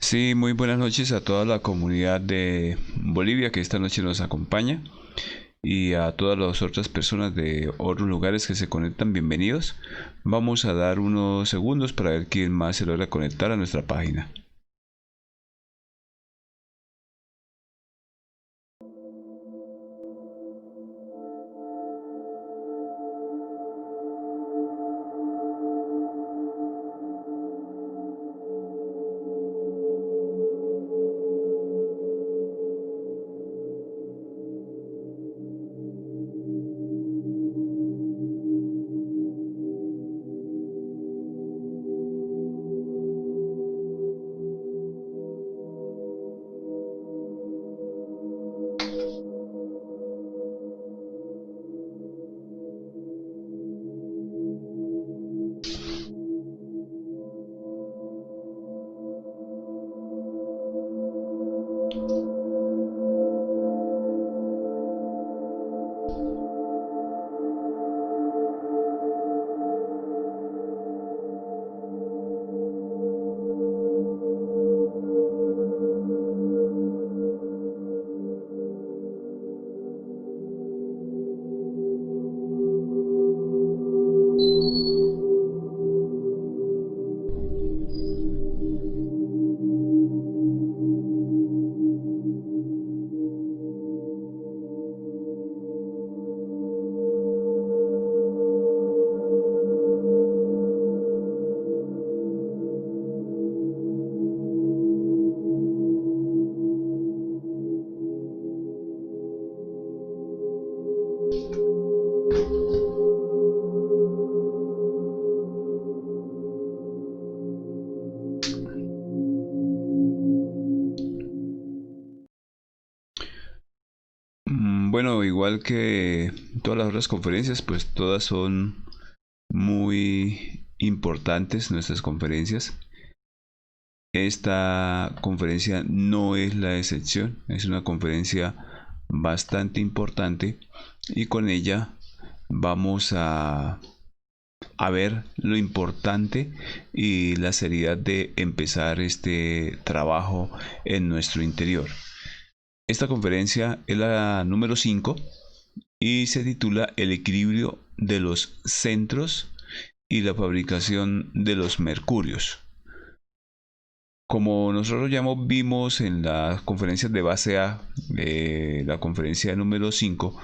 Sí, muy buenas noches a toda la comunidad de Bolivia que esta noche nos acompaña y a todas las otras personas de otros lugares que se conectan, bienvenidos. Vamos a dar unos segundos para ver quién más se logra conectar a nuestra página. Bueno, igual que todas las otras conferencias, pues todas son muy importantes nuestras conferencias. Esta conferencia no es la excepción, es una conferencia bastante importante y con ella vamos a ver lo importante y la seriedad de empezar este trabajo en nuestro interior. Esta conferencia es la número 5 y se titula El equilibrio de los centros y la fabricación de los mercurios. Como nosotros ya vimos en las conferencias de base A, la conferencia número 5,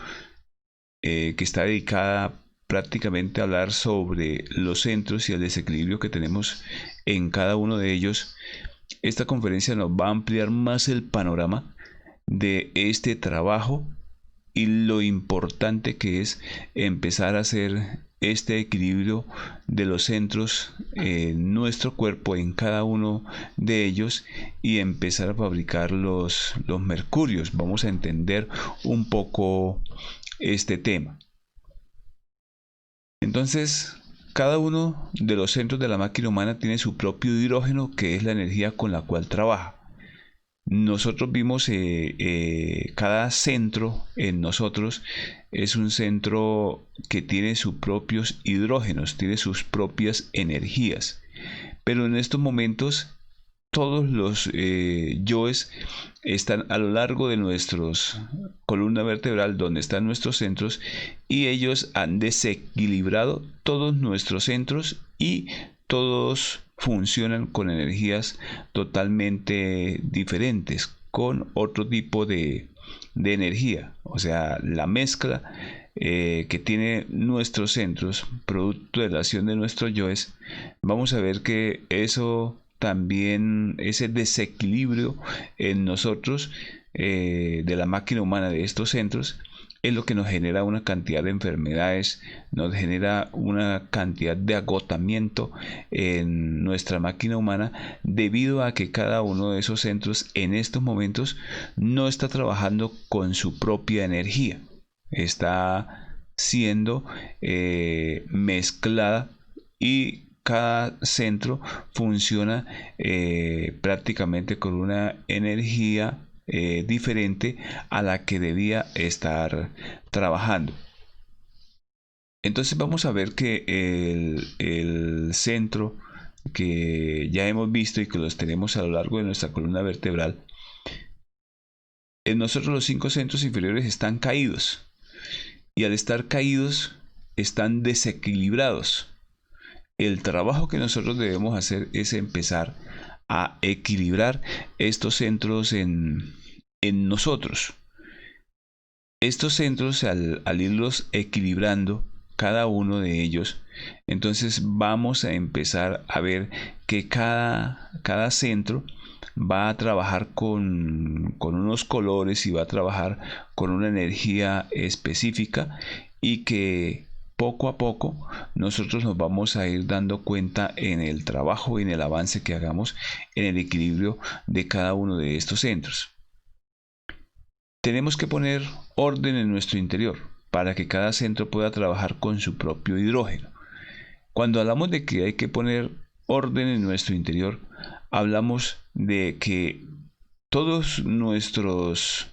que está dedicada prácticamente a hablar sobre los centros y el desequilibrio que tenemos en cada uno de ellos, esta conferencia nos va a ampliar más el panorama de este trabajo y lo importante que es empezar a hacer este equilibrio de los centros en nuestro cuerpo, en cada uno de ellos, y empezar a fabricar los mercurios. Vamos a entender un poco este tema. Entonces, cada uno de los centros de la máquina humana tiene su propio hidrógeno, que es la energía con la cual trabaja. Nosotros vimos cada centro en nosotros es un centro que tiene sus propios hidrógenos, tiene sus propias energías. Pero en estos momentos todos los yoes están a lo largo de nuestros columna vertebral donde están nuestros centros y ellos han desequilibrado todos nuestros centros y todos funcionan con energías totalmente diferentes, con otro tipo de energía. O sea, la mezcla que tiene nuestros centros, producto de la acción de nuestros yoes, vamos a ver que eso también, ese desequilibrio en nosotros de la máquina humana de estos centros, es lo que nos genera una cantidad de enfermedades, nos genera una cantidad de agotamiento en nuestra máquina humana debido a que cada uno de esos centros en estos momentos no está trabajando con su propia energía, está siendo mezclada y cada centro funciona prácticamente con una energía diferente a la que debía estar trabajando. Entonces vamos a ver que el centro que ya hemos visto y que los tenemos a lo largo de nuestra columna vertebral, en nosotros los 5 centros inferiores están caídos, y al estar caídos están desequilibrados. El trabajo que nosotros debemos hacer es empezar a equilibrar estos centros en nosotros. Estos centros, al irlos equilibrando, cada uno de ellos, entonces vamos a empezar a ver que cada centro va a trabajar con unos colores y va a trabajar con una energía específica, y que poco a poco nosotros nos vamos a ir dando cuenta en el trabajo y en el avance que hagamos en el equilibrio de cada uno de estos centros. Tenemos que poner orden en nuestro interior para que cada centro pueda trabajar con su propio hidrógeno. Cuando hablamos de que hay que poner orden en nuestro interior, hablamos de que todos nuestros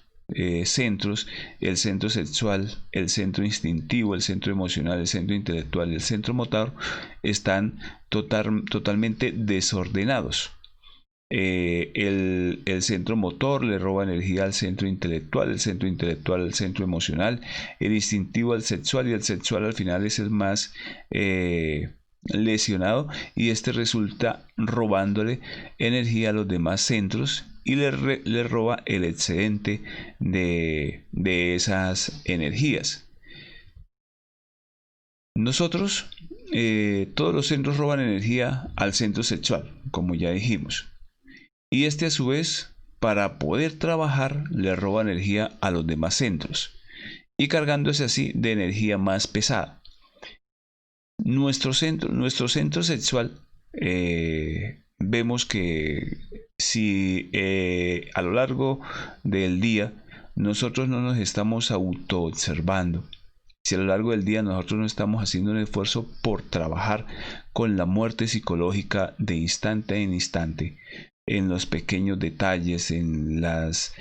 centros, el centro sexual, el centro instintivo, el centro emocional, el centro intelectual y el centro motor, están totalmente desordenados. El centro motor le roba energía al centro intelectual, el centro intelectual al centro emocional, el instintivo al sexual, y el sexual al final es el más lesionado, y este resulta robándole energía a los demás centros y le roba el excedente de esas energías. Nosotros, todos los centros roban energía al centro sexual, como ya dijimos. Y este a su vez, para poder trabajar, le roba energía a los demás centros, y cargándose así de energía más pesada. Nuestro centro sexual, vemos que si a lo largo del día nosotros no nos estamos autoobservando, si a lo largo del día nosotros no estamos haciendo un esfuerzo por trabajar con la muerte psicológica de instante en instante, en los pequeños detalles, en las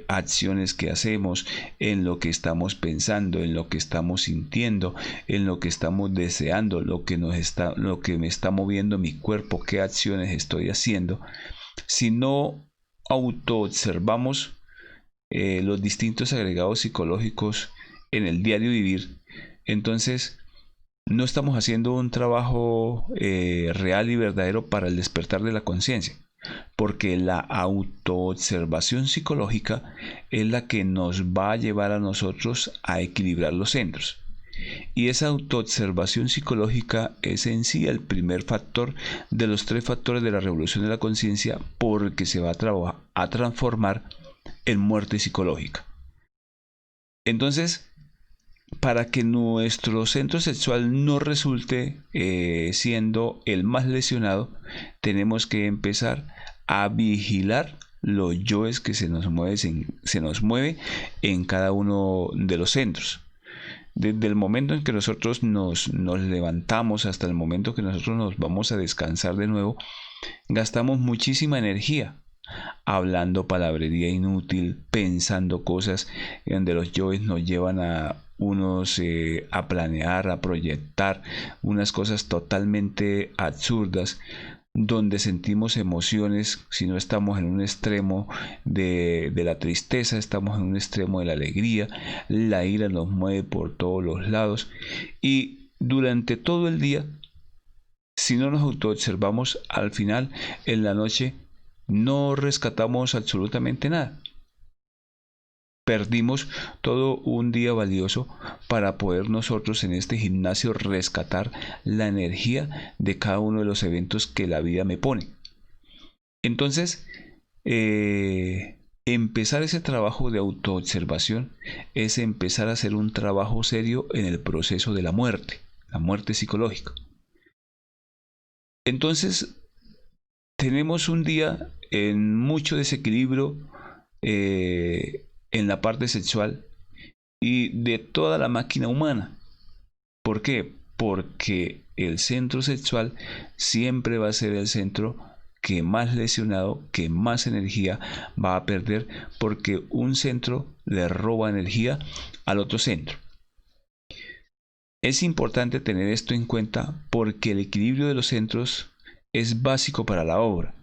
acciones que hacemos, en lo que estamos pensando, en lo que estamos sintiendo, en lo que estamos deseando, lo que me está moviendo mi cuerpo, qué acciones estoy haciendo. Si no autoobservamos los distintos agregados psicológicos en el diario vivir, entonces no estamos haciendo un trabajo real y verdadero para el despertar de la conciencia, porque la autoobservación psicológica es la que nos va a llevar a nosotros a equilibrar los centros. Y esa autoobservación psicológica es en sí el primer factor de los 3 factores de la revolución de la conciencia, porque se va a transformar en muerte psicológica. Entonces, para que nuestro centro sexual no resulte siendo el más lesionado, tenemos que empezar a vigilar los yoes que se nos mueve en cada uno de los centros. Desde el momento en que nosotros nos levantamos hasta el momento que nosotros nos vamos a descansar de nuevo, gastamos muchísima energía hablando palabrería inútil, pensando cosas donde los yoes nos llevan a unos a planear, a proyectar unas cosas totalmente absurdas, donde sentimos emociones. Si no estamos en un extremo de la tristeza, estamos en un extremo de la alegría. La ira nos mueve por todos los lados, y durante todo el día, si no nos autoobservamos, al final en la noche no rescatamos absolutamente nada. Perdimos todo un día valioso para poder nosotros en este gimnasio rescatar la energía de cada uno de los eventos que la vida me pone. Entonces, empezar ese trabajo de autoobservación es empezar a hacer un trabajo serio en el proceso de la muerte psicológica. Entonces, tenemos un día en mucho desequilibrio en la parte sexual y de toda la máquina humana. ¿Por qué? Porque el centro sexual siempre va a ser el centro que más lesionado, que más energía va a perder, porque un centro le roba energía al otro centro. Es importante tener esto en cuenta, porque el equilibrio de los centros es básico para la obra.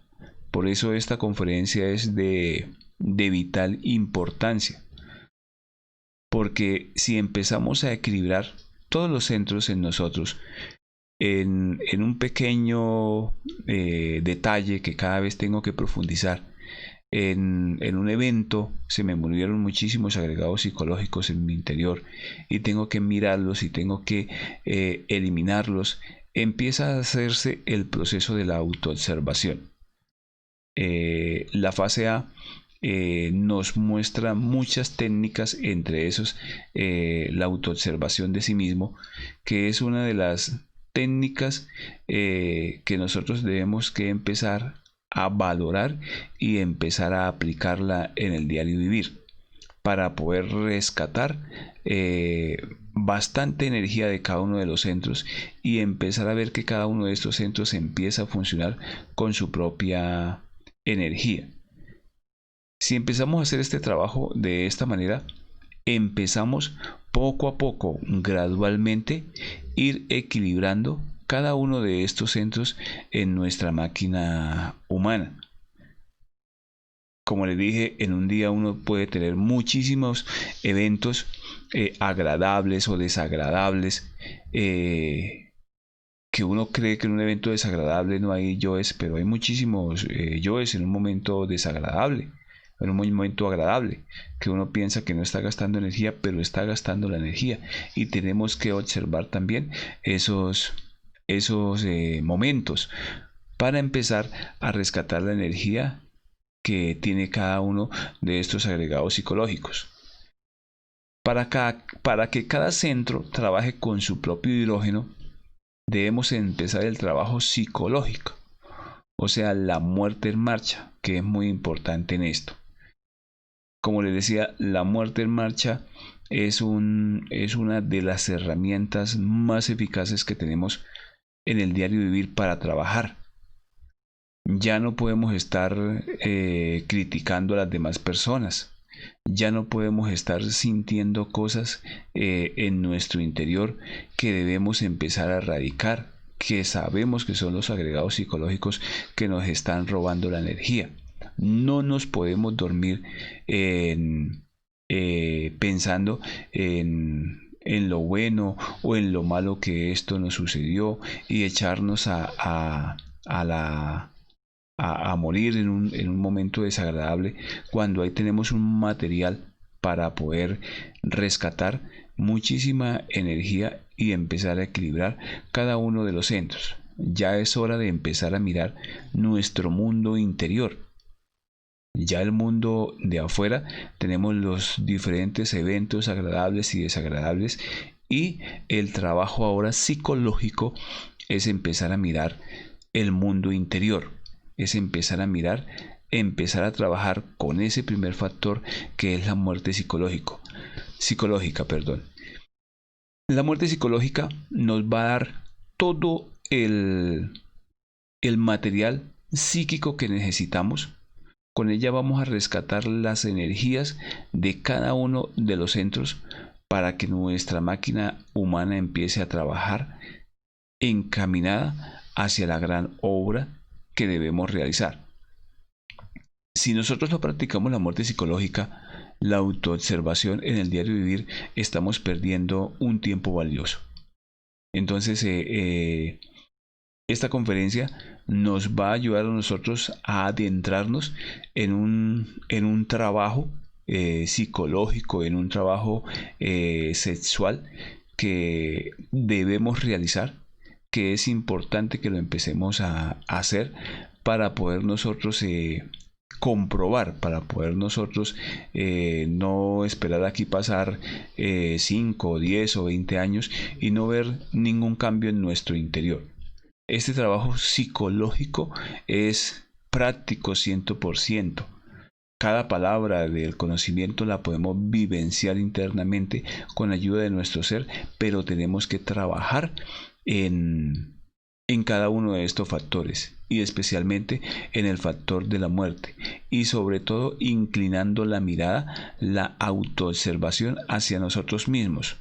Por eso esta conferencia es de vital importancia. Porque si empezamos a equilibrar todos los centros en nosotros, en un pequeño detalle que cada vez tengo que profundizar, en un evento se me movieron muchísimos agregados psicológicos en mi interior y tengo que mirarlos y tengo que eliminarlos. Empieza a hacerse el proceso de la autoobservación. La fase A nos muestra muchas técnicas, entre esos la autoobservación de sí mismo, que es una de las técnicas que nosotros debemos que empezar a valorar y empezar a aplicarla en el diario vivir para poder rescatar bastante energía de cada uno de los centros y empezar a ver que cada uno de estos centros empieza a funcionar con su propia energía. Si empezamos a hacer este trabajo de esta manera, empezamos poco a poco, gradualmente, ir equilibrando cada uno de estos centros en nuestra máquina humana. Como les dije, en un día uno puede tener muchísimos eventos agradables o desagradables, que uno cree que en un evento desagradable no hay yoes, pero hay muchísimos yoes en un momento desagradable, en un momento agradable, que uno piensa que no está gastando energía, pero está gastando la energía. Y tenemos que observar también esos momentos para empezar a rescatar la energía que tiene cada uno de estos agregados psicológicos. Para que cada centro trabaje con su propio hidrógeno, debemos empezar el trabajo psicológico, o sea, la muerte en marcha, que es muy importante en esto. Como les decía, la muerte en marcha es una de las herramientas más eficaces que tenemos en el diario vivir para trabajar. Ya no podemos estar criticando a las demás personas. Ya no podemos estar sintiendo cosas en nuestro interior que debemos empezar a erradicar, que sabemos que son los agregados psicológicos que nos están robando la energía. No nos podemos dormir pensando en lo bueno o en lo malo que esto nos sucedió y echarnos a morir en un momento desagradable, cuando ahí tenemos un material para poder rescatar muchísima energía y empezar a equilibrar cada uno de los centros. Ya es hora de empezar a mirar nuestro mundo interior. Ya el mundo de afuera tenemos los diferentes eventos agradables y desagradables, y el trabajo ahora psicológico es empezar a mirar el mundo interior, es empezar a mirar, empezar a trabajar con ese primer factor que es la muerte psicológica. La muerte psicológica nos va a dar todo el material psíquico que necesitamos. Con ella vamos a rescatar las energías de cada uno de los centros para que nuestra máquina humana empiece a trabajar encaminada hacia la gran obra que debemos realizar. Si nosotros no practicamos la muerte psicológica, la autoobservación en el diario vivir, estamos perdiendo un tiempo valioso. Entonces, esta conferencia nos va a ayudar a nosotros a adentrarnos en un trabajo psicológico, en un trabajo sexual que debemos realizar, que es importante que lo empecemos a hacer para poder nosotros comprobar, para poder nosotros no esperar aquí pasar 5, 10 o 20 años y no ver ningún cambio en nuestro interior. Este trabajo psicológico es práctico 100%. Cada palabra del conocimiento la podemos vivenciar internamente con ayuda de nuestro ser, pero tenemos que trabajar en cada uno de estos factores, y especialmente en el factor de la muerte, y sobre todo inclinando la mirada, la autoobservación hacia nosotros mismos.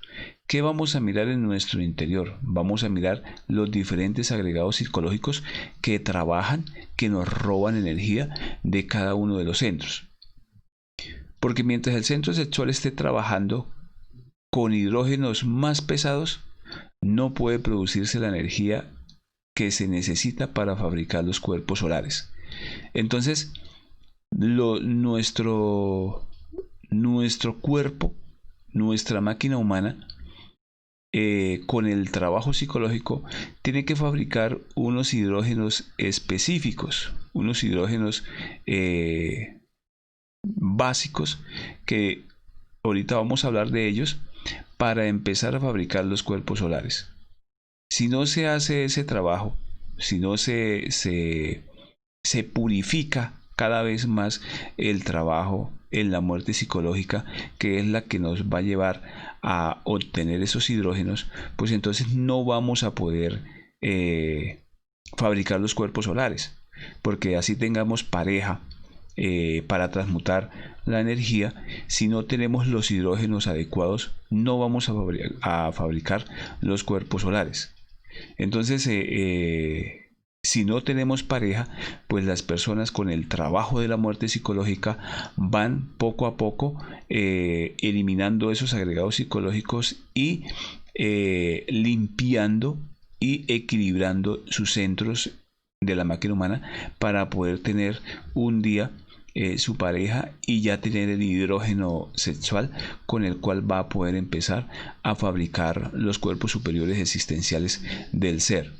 ¿Qué vamos a mirar en nuestro interior? Vamos a mirar los diferentes agregados psicológicos que trabajan, que nos roban energía de cada uno de los centros. Porque mientras el centro sexual esté trabajando con hidrógenos más pesados, no puede producirse la energía que se necesita para fabricar los cuerpos solares. Entonces, nuestro cuerpo, nuestra máquina humana, con el trabajo psicológico, tiene que fabricar unos hidrógenos específicos, unos hidrógenos básicos, que ahorita vamos a hablar de ellos, para empezar a fabricar los cuerpos solares. Si no se hace ese trabajo, si no se purifica cada vez más el trabajo en la muerte psicológica, que es la que nos va a llevar a obtener esos hidrógenos, pues entonces no vamos a poder fabricar los cuerpos solares, porque así tengamos pareja para transmutar la energía, si no tenemos los hidrógenos adecuados, no vamos a fabricar los cuerpos solares. Entonces, si no tenemos pareja, pues las personas con el trabajo de la muerte psicológica van poco a poco eliminando esos agregados psicológicos y limpiando y equilibrando sus centros de la máquina humana para poder tener un día su pareja y ya tener el hidrógeno sexual con el cual va a poder empezar a fabricar los cuerpos superiores existenciales del ser.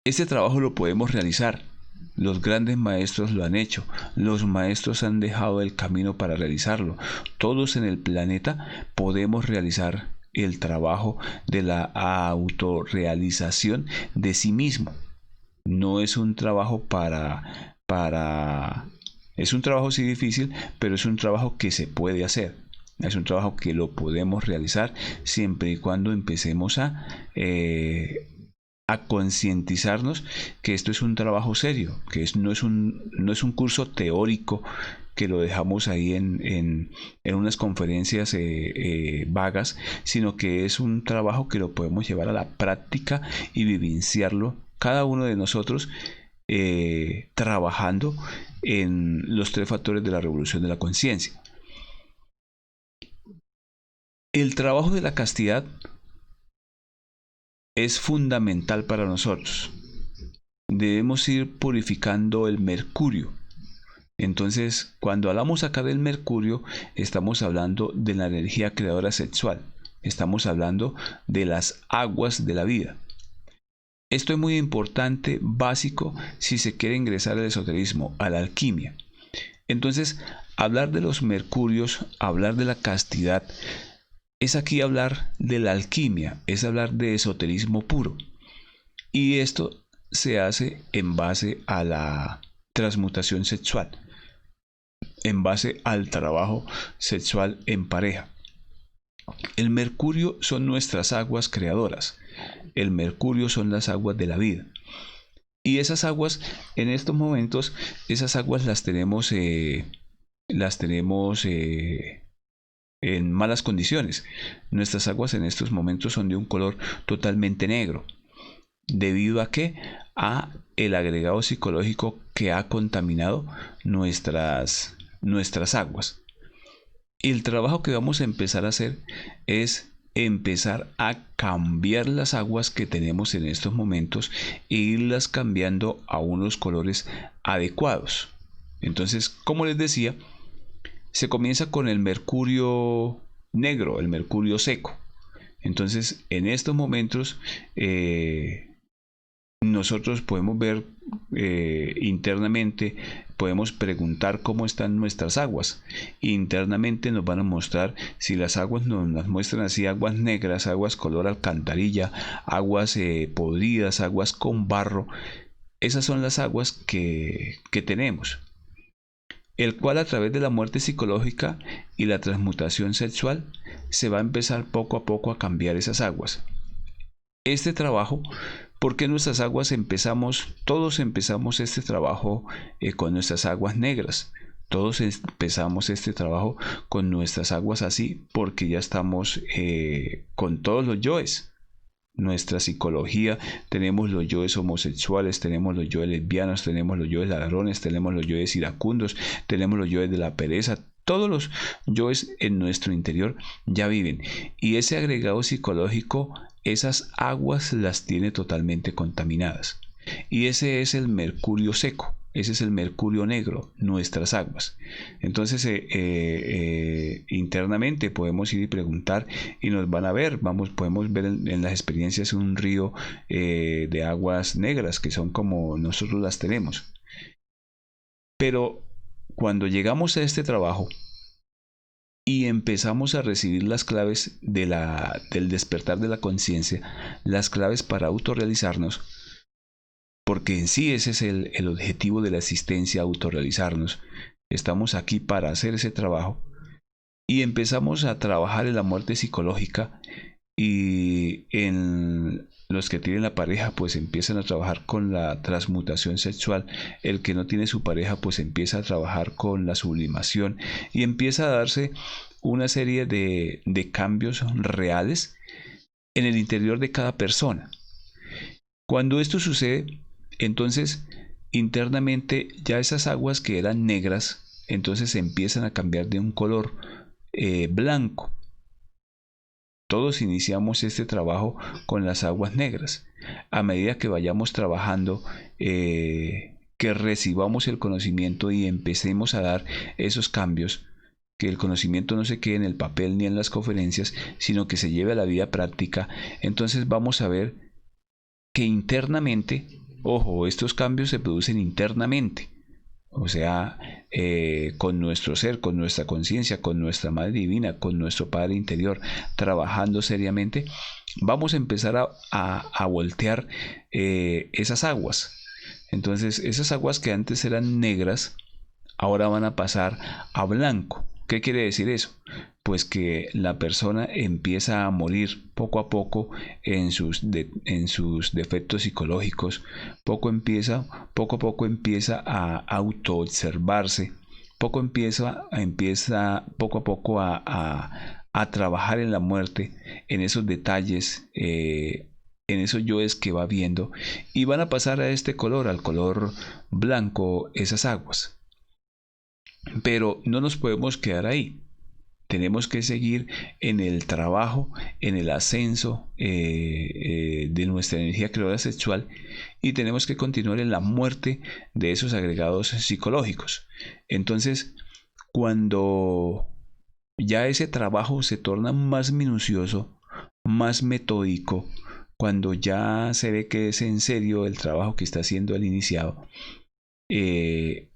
Este trabajo lo podemos realizar. Los grandes maestros lo han hecho. Los maestros han dejado el camino para realizarlo. Todos en el planeta podemos realizar el trabajo de la autorrealización de sí mismo. No es un trabajo es un trabajo sí difícil, pero es un trabajo que se puede hacer. Es un trabajo que lo podemos realizar siempre y cuando empecemos a concientizarnos que esto es un trabajo serio, que no es un curso teórico que lo dejamos ahí en unas conferencias vagas, sino que es un trabajo que lo podemos llevar a la práctica y vivenciarlo cada uno de nosotros, trabajando en los 3 factores de la revolución de la conciencia. El trabajo de la castidad es fundamental para nosotros. Debemos ir purificando el mercurio. Entonces, cuando hablamos acá del mercurio, estamos hablando de la energía creadora sexual. Estamos hablando de las aguas de la vida. Esto es muy importante, básico, si se quiere ingresar al esoterismo, a la alquimia. Entonces, hablar de los mercurios, hablar de la castidad, es aquí hablar de la alquimia, es hablar de esoterismo puro. Y esto se hace en base a la transmutación sexual, en base al trabajo sexual en pareja. El mercurio son nuestras aguas creadoras. El mercurio son las aguas de la vida. Y esas aguas, en estos momentos, esas aguas las tenemos en malas condiciones. Nuestras aguas en estos momentos son de un color totalmente negro. ¿Debido a qué? A el agregado psicológico que ha contaminado nuestras aguas. Y el trabajo que vamos a empezar a hacer es empezar a cambiar las aguas que tenemos en estos momentos e irlas cambiando a unos colores adecuados. Entonces, como les decía, se comienza con el mercurio negro, el mercurio seco. Entonces, en estos momentos, nosotros podemos ver internamente, podemos preguntar cómo están nuestras aguas. Internamente nos van a mostrar, si las aguas nos las muestran así, aguas negras, aguas color alcantarilla, aguas podridas, aguas con barro. Esas son las aguas que tenemos, el cual a través de la muerte psicológica y la transmutación sexual se va a empezar poco a poco a cambiar esas aguas. Este trabajo, porque nuestras aguas todos empezamos este trabajo con nuestras aguas negras, Todos empezamos este trabajo con nuestras aguas así porque ya estamos con todos los yoes. Nuestra psicología, tenemos los yoes homosexuales, tenemos los yoes lesbianos, tenemos los yoes ladrones, tenemos los yoes iracundos, tenemos los yoes de la pereza. Todos los yoes en nuestro interior ya viven. Y ese agregado psicológico, esas aguas las tiene totalmente contaminadas. Y ese es el mercurio seco. Ese es el mercurio negro, nuestras aguas. Entonces, internamente podemos ir y preguntar y nos van a ver. Podemos ver en las experiencias un río de aguas negras que son como nosotros las tenemos. Pero cuando llegamos a este trabajo y empezamos a recibir las claves del despertar de la conciencia, las claves para autorrealizarnos, porque en sí ese es el objetivo de la existencia, autorrealizarnos. Estamos aquí para hacer ese trabajo y empezamos a trabajar en la muerte psicológica, y en los que tienen la pareja pues empiezan a trabajar con la transmutación sexual. El que no tiene su pareja pues empieza a trabajar con la sublimación y empieza a darse una serie de cambios reales en el interior de cada persona. Cuando esto sucede, entonces internamente ya esas aguas que eran negras, entonces empiezan a cambiar de un color blanco. Todos iniciamos este trabajo con las aguas negras. A medida que vayamos trabajando, que recibamos el conocimiento y empecemos a dar esos cambios, que el conocimiento no se quede en el papel ni en las conferencias, sino que se lleve a la vida práctica, entonces vamos a ver que internamente, ojo, estos cambios se producen internamente, o sea, con nuestro ser, con nuestra conciencia, con nuestra Madre Divina, con nuestro Padre interior, trabajando seriamente, vamos a empezar a voltear esas aguas. Entonces, esas aguas que antes eran negras, ahora van a pasar a blanco. ¿Qué quiere decir eso? Pues que la persona empieza a morir poco a poco en sus defectos psicológicos, poco a poco empieza a autoobservarse, empieza poco a poco a trabajar en la muerte, en esos detalles, en esos yoes que va viendo, y van a pasar a este color, al color blanco, esas aguas. Pero no nos podemos quedar ahí. Tenemos que seguir en el trabajo, en el ascenso de nuestra energía creadora sexual, y tenemos que continuar en la muerte de esos agregados psicológicos. Entonces, cuando ya ese trabajo se torna más minucioso, más metódico, cuando ya se ve que es en serio el trabajo que está haciendo el iniciado,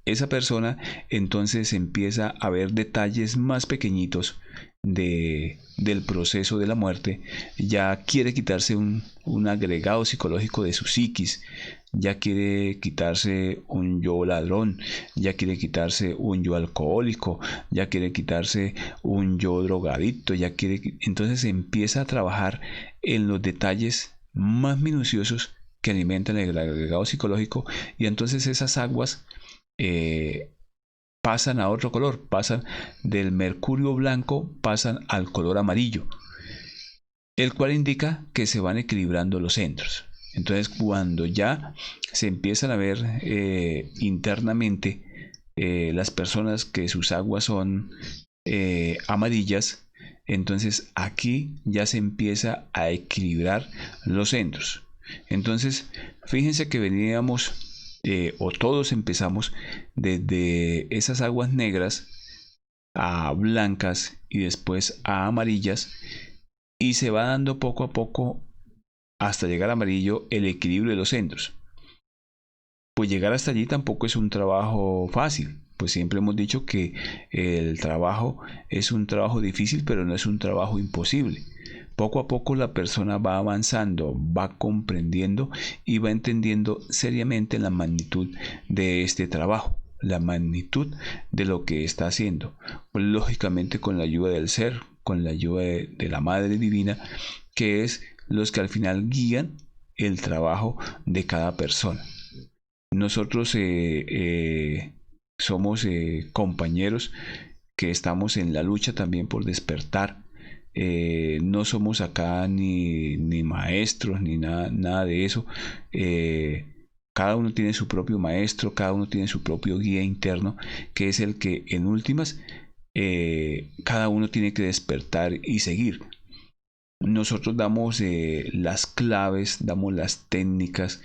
esa persona entonces empieza a ver detalles más pequeñitos del proceso de la muerte. Ya quiere quitarse un agregado psicológico de su psiquis, ya quiere quitarse un yo ladrón, ya quiere quitarse un yo alcohólico, ya quiere quitarse un yo drogadicto, entonces empieza a trabajar en los detalles más minuciosos que alimentan el agregado psicológico, y entonces esas aguas pasan a otro color, pasan del mercurio blanco, pasan al color amarillo, el cual indica que se van equilibrando los centros. Entonces, cuando ya se empiezan a ver internamente las personas que sus aguas son amarillas, entonces aquí ya se empieza a equilibrar los centros. Entonces, fíjense que veníamos, o todos empezamos desde esas aguas negras a blancas y después a amarillas, y se va dando poco a poco hasta llegar a amarillo el equilibrio de los centros. Pues llegar hasta allí tampoco es un trabajo fácil, pues siempre hemos dicho que el trabajo es un trabajo difícil, pero no es un trabajo imposible. Poco a poco la persona va avanzando, va comprendiendo y va entendiendo seriamente la magnitud de este trabajo, la magnitud de lo que está haciendo. Lógicamente con la ayuda del ser, con la ayuda de la Madre Divina, que es los que al final guían el trabajo de cada persona. Nosotros somos compañeros que estamos en la lucha también por despertar. No somos acá ni maestros ni nada de eso. Cada uno tiene su propio maestro, cada uno tiene su propio guía interno, que es el que en últimas cada uno tiene que despertar y seguir. Nosotros damos las claves, damos las técnicas,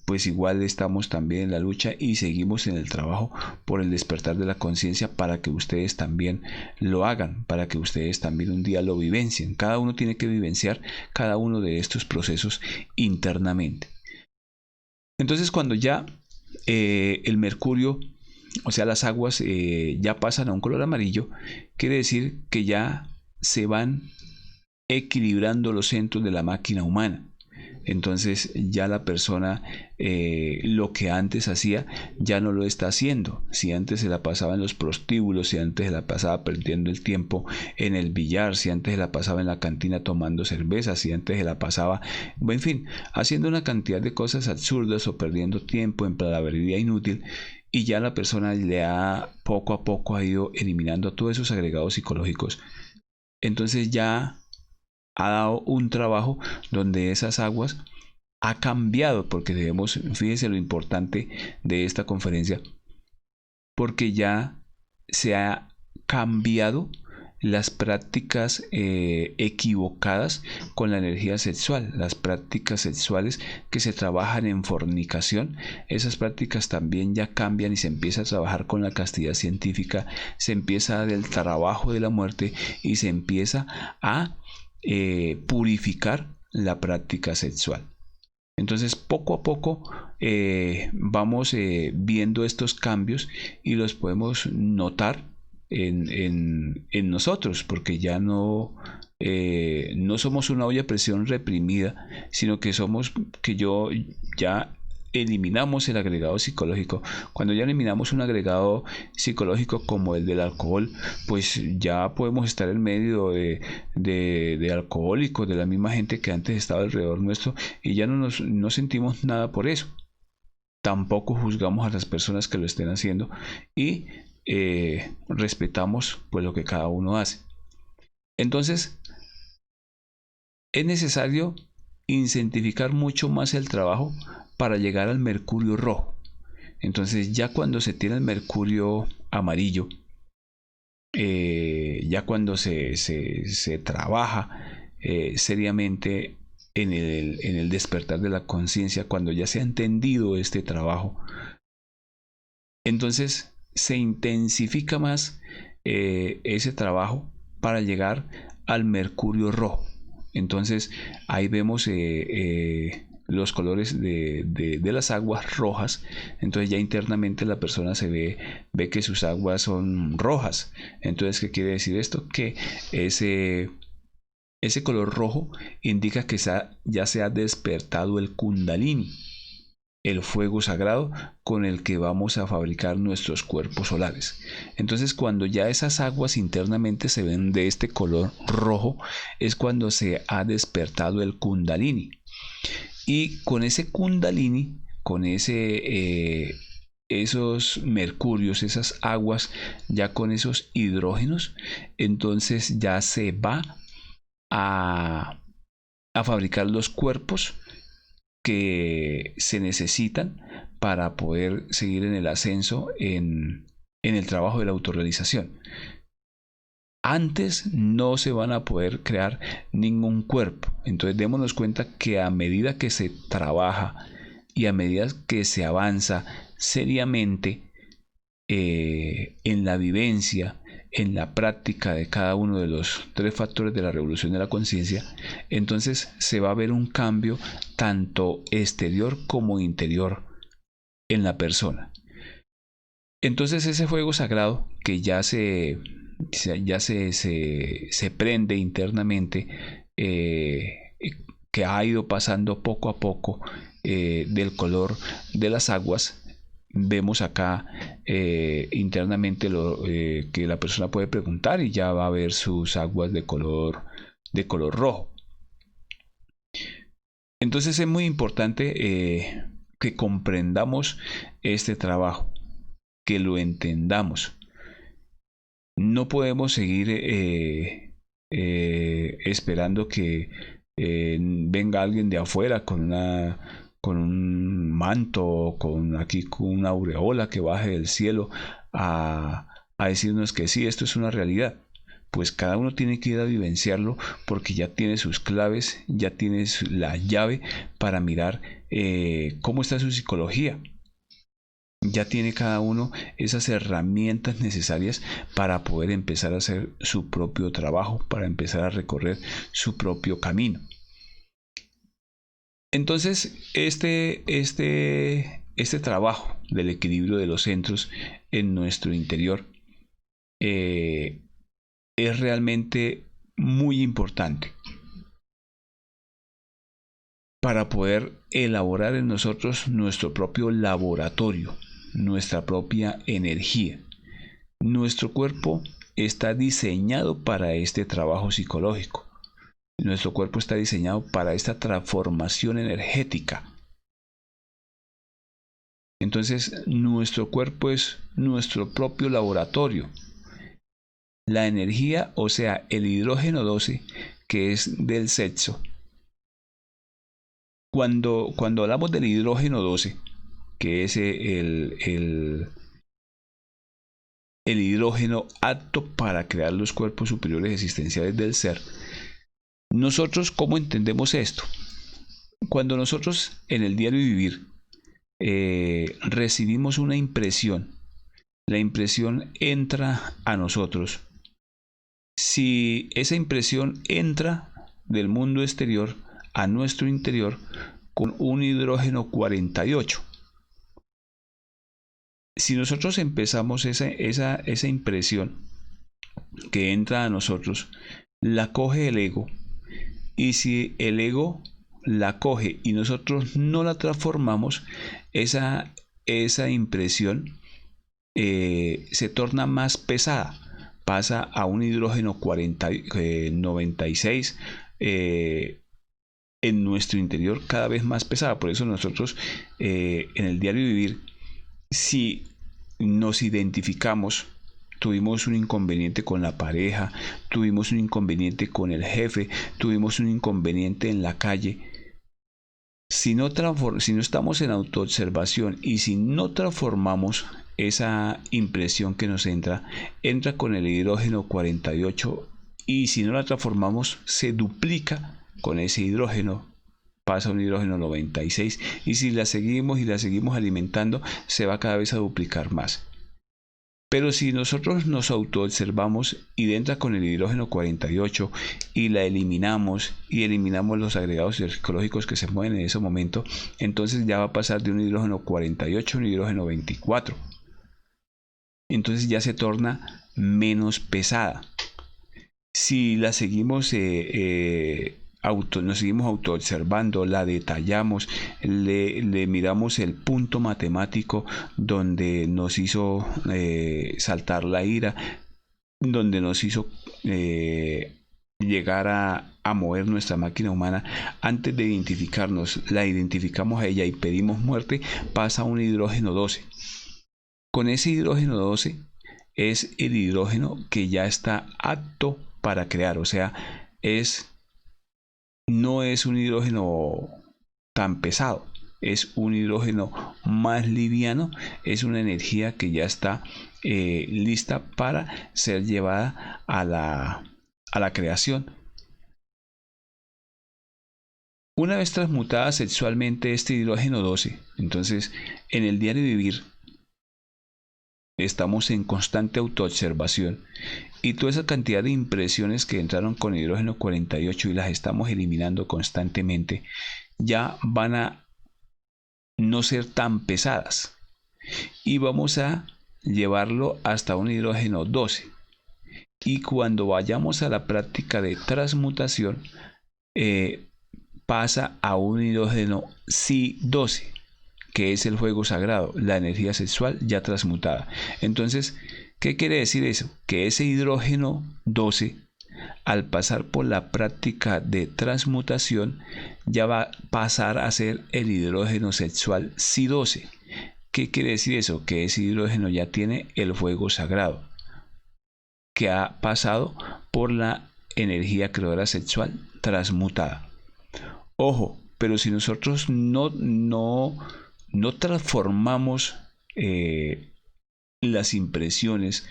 pues igual estamos también en la lucha y seguimos en el trabajo por el despertar de la conciencia para que ustedes también lo hagan, para que ustedes también un día lo vivencien. Cada uno tiene que vivenciar cada uno de estos procesos internamente. Entonces cuando ya el mercurio, o sea las aguas ya pasan a un color amarillo, quiere decir que ya se van equilibrando los centros de la máquina humana. Entonces ya la persona lo que antes hacía ya no lo está haciendo. Si antes se la pasaba en los prostíbulos, si antes se la pasaba perdiendo el tiempo en el billar, si antes se la pasaba en la cantina tomando cerveza, si antes se la pasaba, en fin, haciendo una cantidad de cosas absurdas o perdiendo tiempo en palabrería inútil, y ya la persona le ha poco a poco ha ido eliminando todos esos agregados psicológicos. Entonces ya ha dado un trabajo donde esas aguas ha cambiado, porque debemos, fíjense lo importante de esta conferencia, porque ya se ha cambiado las prácticas equivocadas con la energía sexual, las prácticas sexuales que se trabajan en fornicación, esas prácticas también ya cambian y se empieza a trabajar con la castidad científica, se empieza a dar el trabajo de la muerte y se empieza a purificar la práctica sexual. Entonces poco a poco vamos viendo estos cambios y los podemos notar en nosotros, porque ya no somos una olla a presión reprimida, sino que yo ya eliminamos el agregado psicológico. Cuando ya eliminamos un agregado psicológico como el del alcohol, pues ya podemos estar en medio de alcohólicos, de la misma gente que antes estaba alrededor nuestro, y ya no sentimos nada por eso. Tampoco juzgamos a las personas que lo estén haciendo y respetamos pues lo que cada uno hace. Entonces es necesario incentivar mucho más el trabajo para llegar al mercurio rojo. Entonces ya cuando se tiene el mercurio amarillo, ya cuando se trabaja seriamente en el despertar de la conciencia, cuando ya se ha entendido este trabajo, entonces se intensifica más ese trabajo para llegar al mercurio rojo. Entonces ahí vemos los colores de las aguas rojas. Entonces ya internamente la persona ve que sus aguas son rojas. Entonces, ¿qué quiere decir esto? Que ese color rojo indica que ya se ha despertado el Kundalini, el fuego sagrado con el que vamos a fabricar nuestros cuerpos solares. Entonces cuando ya esas aguas internamente se ven de este color rojo, es cuando se ha despertado el Kundalini. Y con ese Kundalini, con esos mercurios, esas aguas, ya con esos hidrógenos, entonces ya se va a fabricar los cuerpos que se necesitan para poder seguir en el ascenso en el trabajo de la autorrealización. Antes no se van a poder crear ningún cuerpo. Entonces démonos cuenta que a medida que se trabaja y a medida que se avanza seriamente en la vivencia, en la práctica de cada uno de los 3 factores de la revolución de la conciencia, entonces se va a ver un cambio tanto exterior como interior en la persona. Entonces ese fuego sagrado que ya se prende internamente, que ha ido pasando poco a poco del color de las aguas, vemos acá internamente que la persona puede preguntar y ya va a ver sus aguas de color rojo. Entonces es muy importante que comprendamos este trabajo. que lo entendamos. No podemos seguir esperando que venga alguien de afuera con un manto, con una aureola que baje del cielo a decirnos que sí, esto es una realidad. Pues cada uno tiene que ir a vivenciarlo, porque ya tiene sus claves, ya tiene la llave para mirar cómo está su psicología. Ya tiene cada uno esas herramientas necesarias para poder empezar a hacer su propio trabajo, para empezar a recorrer su propio camino. Entonces, este trabajo del equilibrio de los centros en nuestro interior es realmente muy importante para poder elaborar en nosotros nuestro propio laboratorio, nuestra propia energía. Nuestro cuerpo está diseñado para este trabajo psicológico. Nuestro cuerpo está diseñado para esta transformación energética. Entonces, nuestro cuerpo es nuestro propio laboratorio. La energía, o sea, el hidrógeno 12, que es del sexo. Cuando hablamos del hidrógeno 12, que es el hidrógeno apto para crear los cuerpos superiores existenciales del ser, nosotros, ¿cómo entendemos esto? Cuando nosotros en el diario vivir recibimos una impresión, la impresión entra a nosotros. Si esa impresión entra del mundo exterior a nuestro interior con un hidrógeno 48, si nosotros empezamos esa impresión que entra a nosotros, la coge el ego, y si el ego la coge y nosotros no la transformamos, esa impresión se torna más pesada, pasa a un hidrógeno 96 en nuestro interior, cada vez más pesada. Por eso nosotros en el diario vivir, si nos identificamos, tuvimos un inconveniente con la pareja, tuvimos un inconveniente con el jefe, tuvimos un inconveniente en la calle, si no estamos en autoobservación y si no transformamos esa impresión que nos entra con el hidrógeno 48, y si no la transformamos, se duplica con ese hidrógeno, pasa a un hidrógeno 96, y si la seguimos alimentando, se va cada vez a duplicar más. Pero si nosotros nos autoobservamos y entra con el hidrógeno 48 y la eliminamos los agregados psicológicos que se mueven en ese momento, entonces ya va a pasar de un hidrógeno 48 a un hidrógeno 24. Entonces ya se torna menos pesada. Si la seguimos nos seguimos autoobservando, la detallamos, le miramos el punto matemático donde nos hizo saltar la ira, donde nos hizo llegar a mover nuestra máquina humana. Antes de identificarnos, la identificamos a ella y pedimos muerte, pasa a un hidrógeno 12. Con ese hidrógeno 12 es el hidrógeno que ya está apto para crear, o sea, no es un hidrógeno tan pesado, es un hidrógeno más liviano, es una energía que ya está lista para ser llevada a la creación. Una vez transmutada sexualmente este hidrógeno 12, entonces en el diario vivir estamos en constante autoobservación, y toda esa cantidad de impresiones que entraron con hidrógeno 48 y las estamos eliminando constantemente, ya van a no ser tan pesadas, y vamos a llevarlo hasta un hidrógeno 12. Y cuando vayamos a la práctica de transmutación, pasa a un hidrógeno Psi 12, que es el fuego sagrado, la energía sexual ya transmutada. Entonces, ¿qué quiere decir eso? Que ese hidrógeno 12, al pasar por la práctica de transmutación, ya va a pasar a ser el hidrógeno sexual Psi 12. ¿Qué quiere decir eso? Que ese hidrógeno ya tiene el fuego sagrado, que ha pasado por la energía creadora sexual transmutada. Ojo, pero si nosotros no transformamos las impresiones,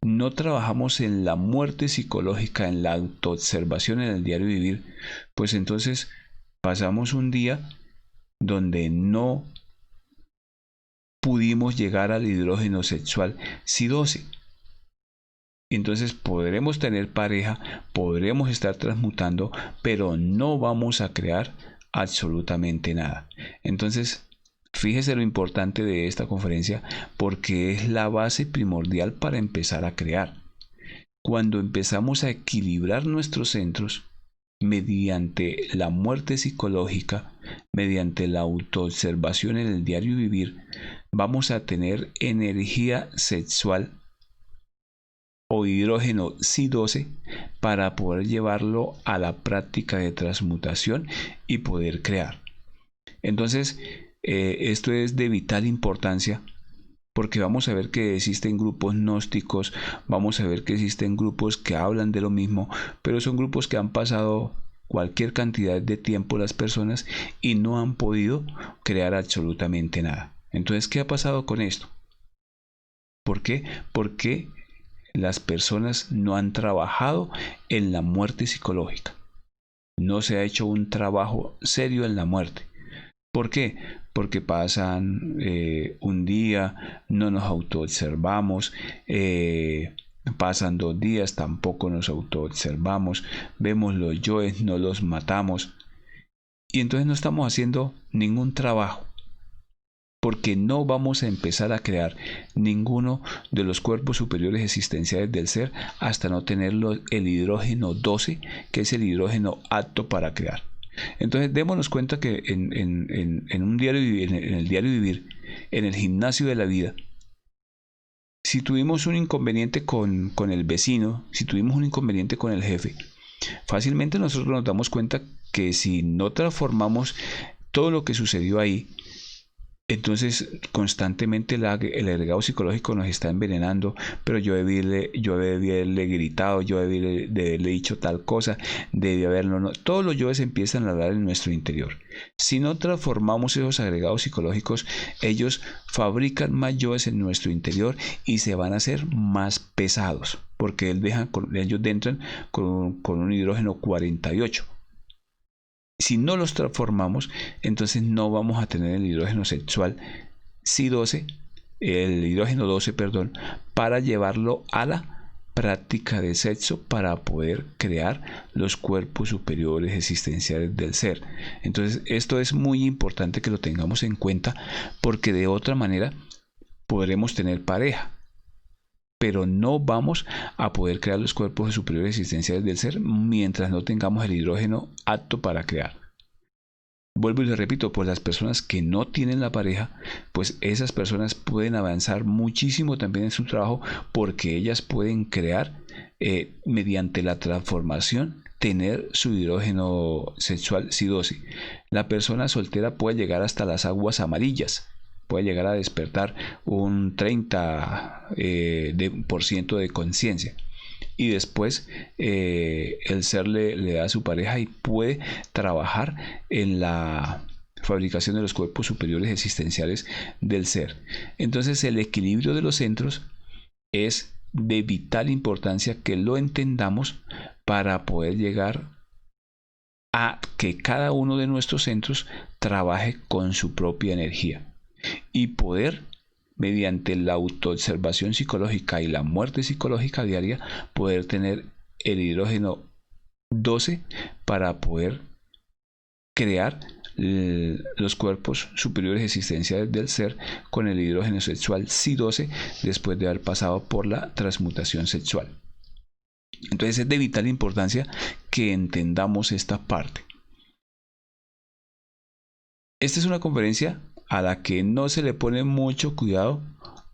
no trabajamos en la muerte psicológica, en la autoobservación, en el diario vivir, pues entonces pasamos un día donde no pudimos llegar al hidrógeno sexual Si-12. Entonces podremos tener pareja, podremos estar transmutando, pero no vamos a crear absolutamente nada. Entonces, fíjese lo importante de esta conferencia, porque es la base primordial para empezar a crear. Cuando empezamos a equilibrar nuestros centros mediante la muerte psicológica, mediante la autoobservación en el diario vivir, vamos a tener energía sexual o hidrógeno Si-12 para poder llevarlo a la práctica de transmutación y poder crear. Entonces, esto es de vital importancia, porque vamos a ver que existen grupos gnósticos, vamos a ver que existen grupos que hablan de lo mismo, pero son grupos que han pasado cualquier cantidad de tiempo las personas y no han podido crear absolutamente nada. Entonces, ¿qué ha pasado con esto? ¿Por qué? Porque las personas no han trabajado en la muerte psicológica. No se ha hecho un trabajo serio en la muerte. ¿Por qué? Porque pasan un día, no nos autoobservamos, pasan 2 días, tampoco nos autoobservamos, vemos los yoes, no los matamos, y entonces no estamos haciendo ningún trabajo, porque no vamos a empezar a crear ninguno de los cuerpos superiores existenciales del ser hasta no tener el hidrógeno 12, que es el hidrógeno apto para crear. Entonces démonos cuenta que en un diario vivir, en el diario vivir, en el gimnasio de la vida, si tuvimos un inconveniente con el vecino, si tuvimos un inconveniente con el jefe, fácilmente nosotros nos damos cuenta que si no transformamos todo lo que sucedió ahí, entonces constantemente el agregado psicológico nos está envenenando, pero yo debí haberle gritado, yo debí haberle dicho tal cosa, debí haberlo, no. Todos los yoes empiezan a hablar en nuestro interior. Si no transformamos esos agregados psicológicos, ellos fabrican más yoes en nuestro interior y se van a hacer más pesados, porque ellos entran con un hidrógeno 48. Si no los transformamos, entonces no vamos a tener el hidrógeno sexual Si-12, el hidrógeno 12, perdón, para llevarlo a la práctica de sexo para poder crear los cuerpos superiores existenciales del ser. Entonces, esto es muy importante que lo tengamos en cuenta, porque de otra manera podremos tener pareja, pero no vamos a poder crear los cuerpos superiores existenciales del ser mientras no tengamos el hidrógeno apto para crear. Vuelvo y le repito, pues las personas que no tienen la pareja, pues esas personas pueden avanzar muchísimo también en su trabajo, porque ellas pueden crear mediante la transformación, tener su hidrógeno sexual Si-12. La persona soltera puede llegar hasta las aguas amarillas, puede llegar a despertar un 30% de conciencia, y después el ser le da a su pareja y puede trabajar en la fabricación de los cuerpos superiores existenciales del ser. Entonces el equilibrio de los centros es de vital importancia que lo entendamos para poder llegar a que cada uno de nuestros centros trabaje con su propia energía y poder, mediante la autoobservación psicológica y la muerte psicológica diaria, poder tener el hidrógeno 12 para poder crear los cuerpos superiores existenciales del ser con el hidrógeno sexual Si-12 después de haber pasado por la transmutación sexual. Entonces es de vital importancia que entendamos esta parte. Esta es una conferencia a la que no se le pone mucho cuidado,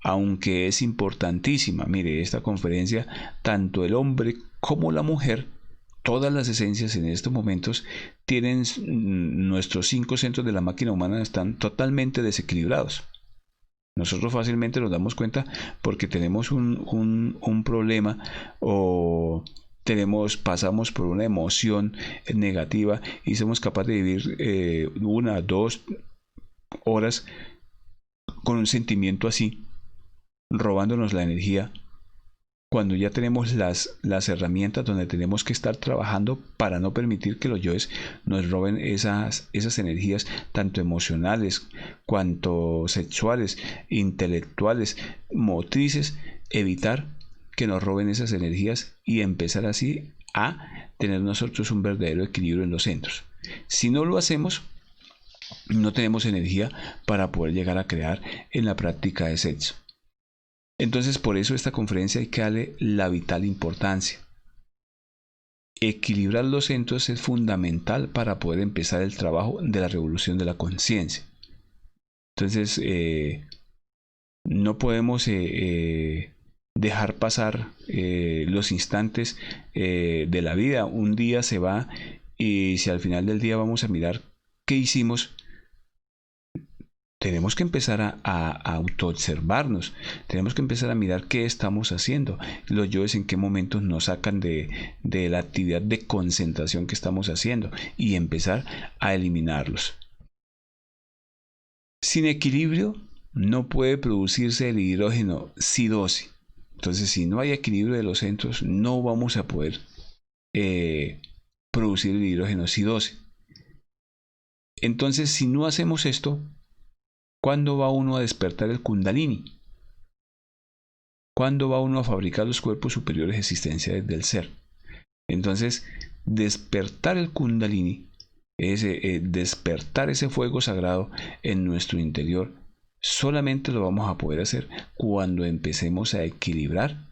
aunque es importantísima. Mire, esta conferencia, tanto el hombre como la mujer, todas las esencias en estos momentos tienen nuestros 5 centros de la máquina humana, están totalmente desequilibrados. Nosotros fácilmente nos damos cuenta porque tenemos un problema o pasamos por una emoción negativa y somos capaces de vivir 1, 2 horas con un sentimiento así, robándonos la energía, cuando ya tenemos las herramientas donde tenemos que estar trabajando para no permitir que los yoes nos roben esas energías, tanto emocionales, cuanto sexuales, intelectuales, motrices, evitar que nos roben esas energías y empezar así a tener nosotros un verdadero equilibrio en los centros. Si no lo hacemos, no tenemos energía para poder llegar a crear en la práctica de sexo. Entonces, por eso esta conferencia hay que darle la vital importancia. Equilibrar los centros es fundamental para poder empezar el trabajo de la revolución de la conciencia. Entonces, no podemos dejar pasar los instantes de la vida. Un día se va y si al final del día vamos a mirar qué hicimos, tenemos que empezar a autoobservarnos, tenemos que empezar a mirar qué estamos haciendo, los yoes en qué momentos nos sacan de la actividad de concentración que estamos haciendo y empezar a eliminarlos. Sin equilibrio no puede producirse el hidrógeno Si-12. Entonces, si no hay equilibrio de los centros, no vamos a poder producir el hidrógeno Si-12. Entonces, si no hacemos esto, ¿cuándo va uno a despertar el Kundalini? ¿Cuándo va uno a fabricar los cuerpos superiores existenciales del ser? Entonces, despertar el Kundalini, despertar ese fuego sagrado en nuestro interior, solamente lo vamos a poder hacer cuando empecemos a equilibrar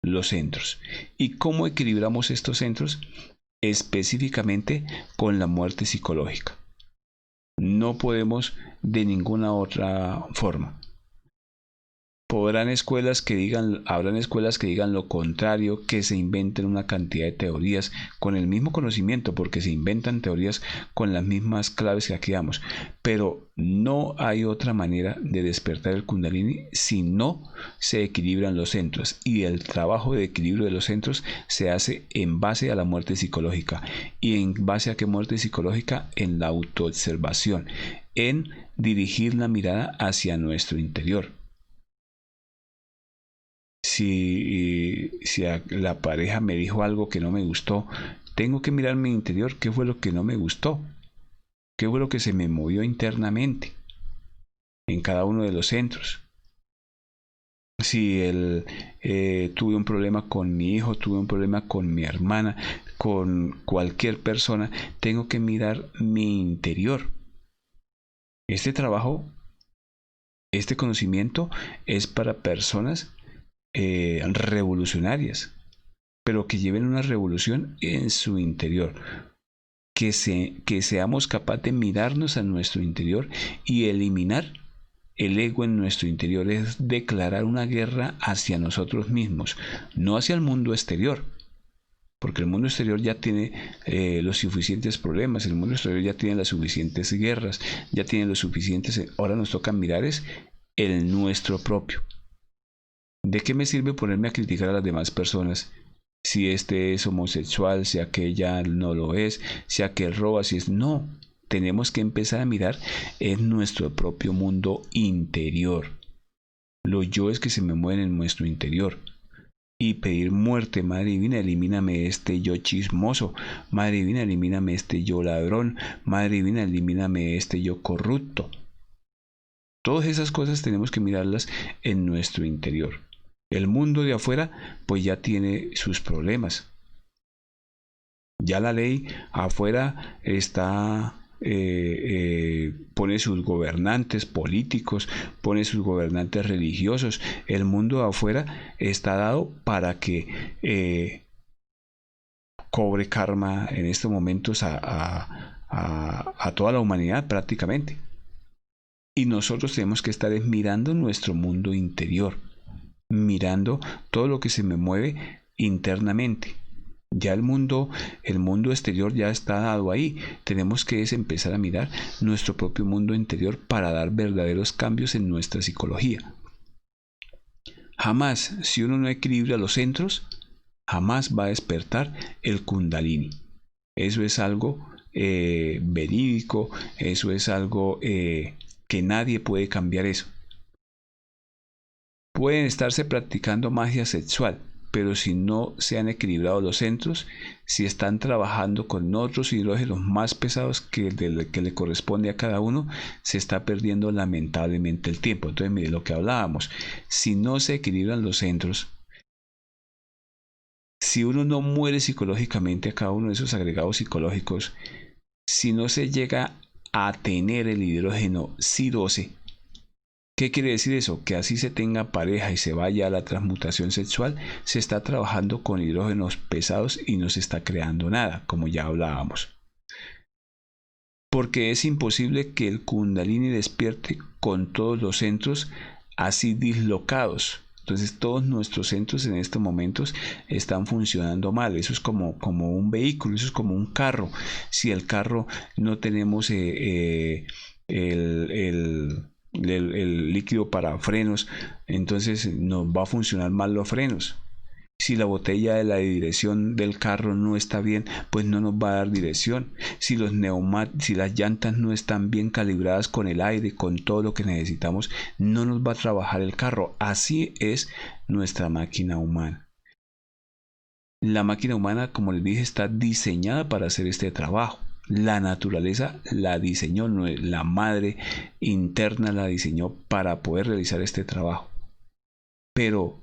los centros. ¿Y cómo equilibramos estos centros? Específicamente con la muerte psicológica. No podemos de ninguna otra forma. Habrán escuelas que digan lo contrario, que se inventen una cantidad de teorías con el mismo conocimiento, porque se inventan teorías con las mismas claves que aquí damos. Pero no hay otra manera de despertar el Kundalini si no se equilibran los centros. Y el trabajo de equilibrio de los centros se hace en base a la muerte psicológica. ¿Y en base a qué muerte psicológica? En la autoobservación, en dirigir la mirada hacia nuestro interior. Si la pareja me dijo algo que no me gustó, tengo que mirar mi interior, qué fue lo que no me gustó, qué fue lo que se me movió internamente en cada uno de los centros. Si tuve un problema con mi hijo, tuve un problema con mi hermana, con cualquier persona, tengo que mirar mi interior. Este trabajo, este conocimiento es para personas revolucionarias, pero que lleven una revolución en su interior, que seamos capaces de mirarnos a nuestro interior y eliminar el ego en nuestro interior. Es declarar una guerra hacia nosotros mismos, no hacia el mundo exterior, porque el mundo exterior ya tiene los suficientes problemas, el mundo exterior ya tiene las suficientes guerras, ya tiene los suficientes. Ahora nos toca mirar es el nuestro propio. ¿De qué me sirve ponerme a criticar a las demás personas? Si este es homosexual, si aquella no lo es, si aquel roba, si es... No, tenemos que empezar a mirar en nuestro propio mundo interior. Los yoes que se me mueven en nuestro interior. Y pedir muerte, Madre Divina, elimíname este yo chismoso. Madre Divina, elimíname este yo ladrón. Madre Divina, elimíname este yo corrupto. Todas esas cosas tenemos que mirarlas en nuestro interior. El mundo de afuera pues ya tiene sus problemas. Ya la ley afuera está, pone sus gobernantes políticos, pone sus gobernantes religiosos. El mundo de afuera está dado para que cobre karma en estos momentos a toda la humanidad prácticamente. Y nosotros tenemos que estar mirando nuestro mundo interior, mirando todo lo que se me mueve internamente. Ya el mundo exterior ya está dado ahí. Tenemos que empezar a mirar nuestro propio mundo interior para dar verdaderos cambios en nuestra psicología. Jamás, si uno no equilibra los centros, jamás va a despertar el Kundalini. Eso es algo verídico, eso es algo que nadie puede cambiar eso. Pueden estarse practicando magia sexual, pero si no se han equilibrado los centros, si están trabajando con otros hidrógenos más pesados que que le corresponde a cada uno, se está perdiendo lamentablemente el tiempo. Entonces, mire lo que hablábamos, si no se equilibran los centros, si uno no muere psicológicamente a cada uno de esos agregados psicológicos, si no se llega a tener el hidrógeno Si-12, ¿qué quiere decir eso? Que así se tenga pareja y se vaya a la transmutación sexual, se está trabajando con hidrógenos pesados y no se está creando nada, como ya hablábamos. Porque es imposible que el Kundalini despierte con todos los centros así dislocados. Entonces todos nuestros centros en estos momentos están funcionando mal. Eso es como un vehículo, eso es como un carro. Si el carro no tenemos el líquido para frenos, entonces nos va a funcionar mal los frenos. Si la botella de la dirección del carro no está bien, pues no nos va a dar dirección. Si si las llantas no están bien calibradas con el aire, con todo lo que necesitamos, no nos va a trabajar el carro. Así es nuestra máquina humana. La máquina humana, como les dije, está diseñada para hacer este trabajo. La naturaleza la diseñó, la madre interna la diseñó para poder realizar este trabajo. Pero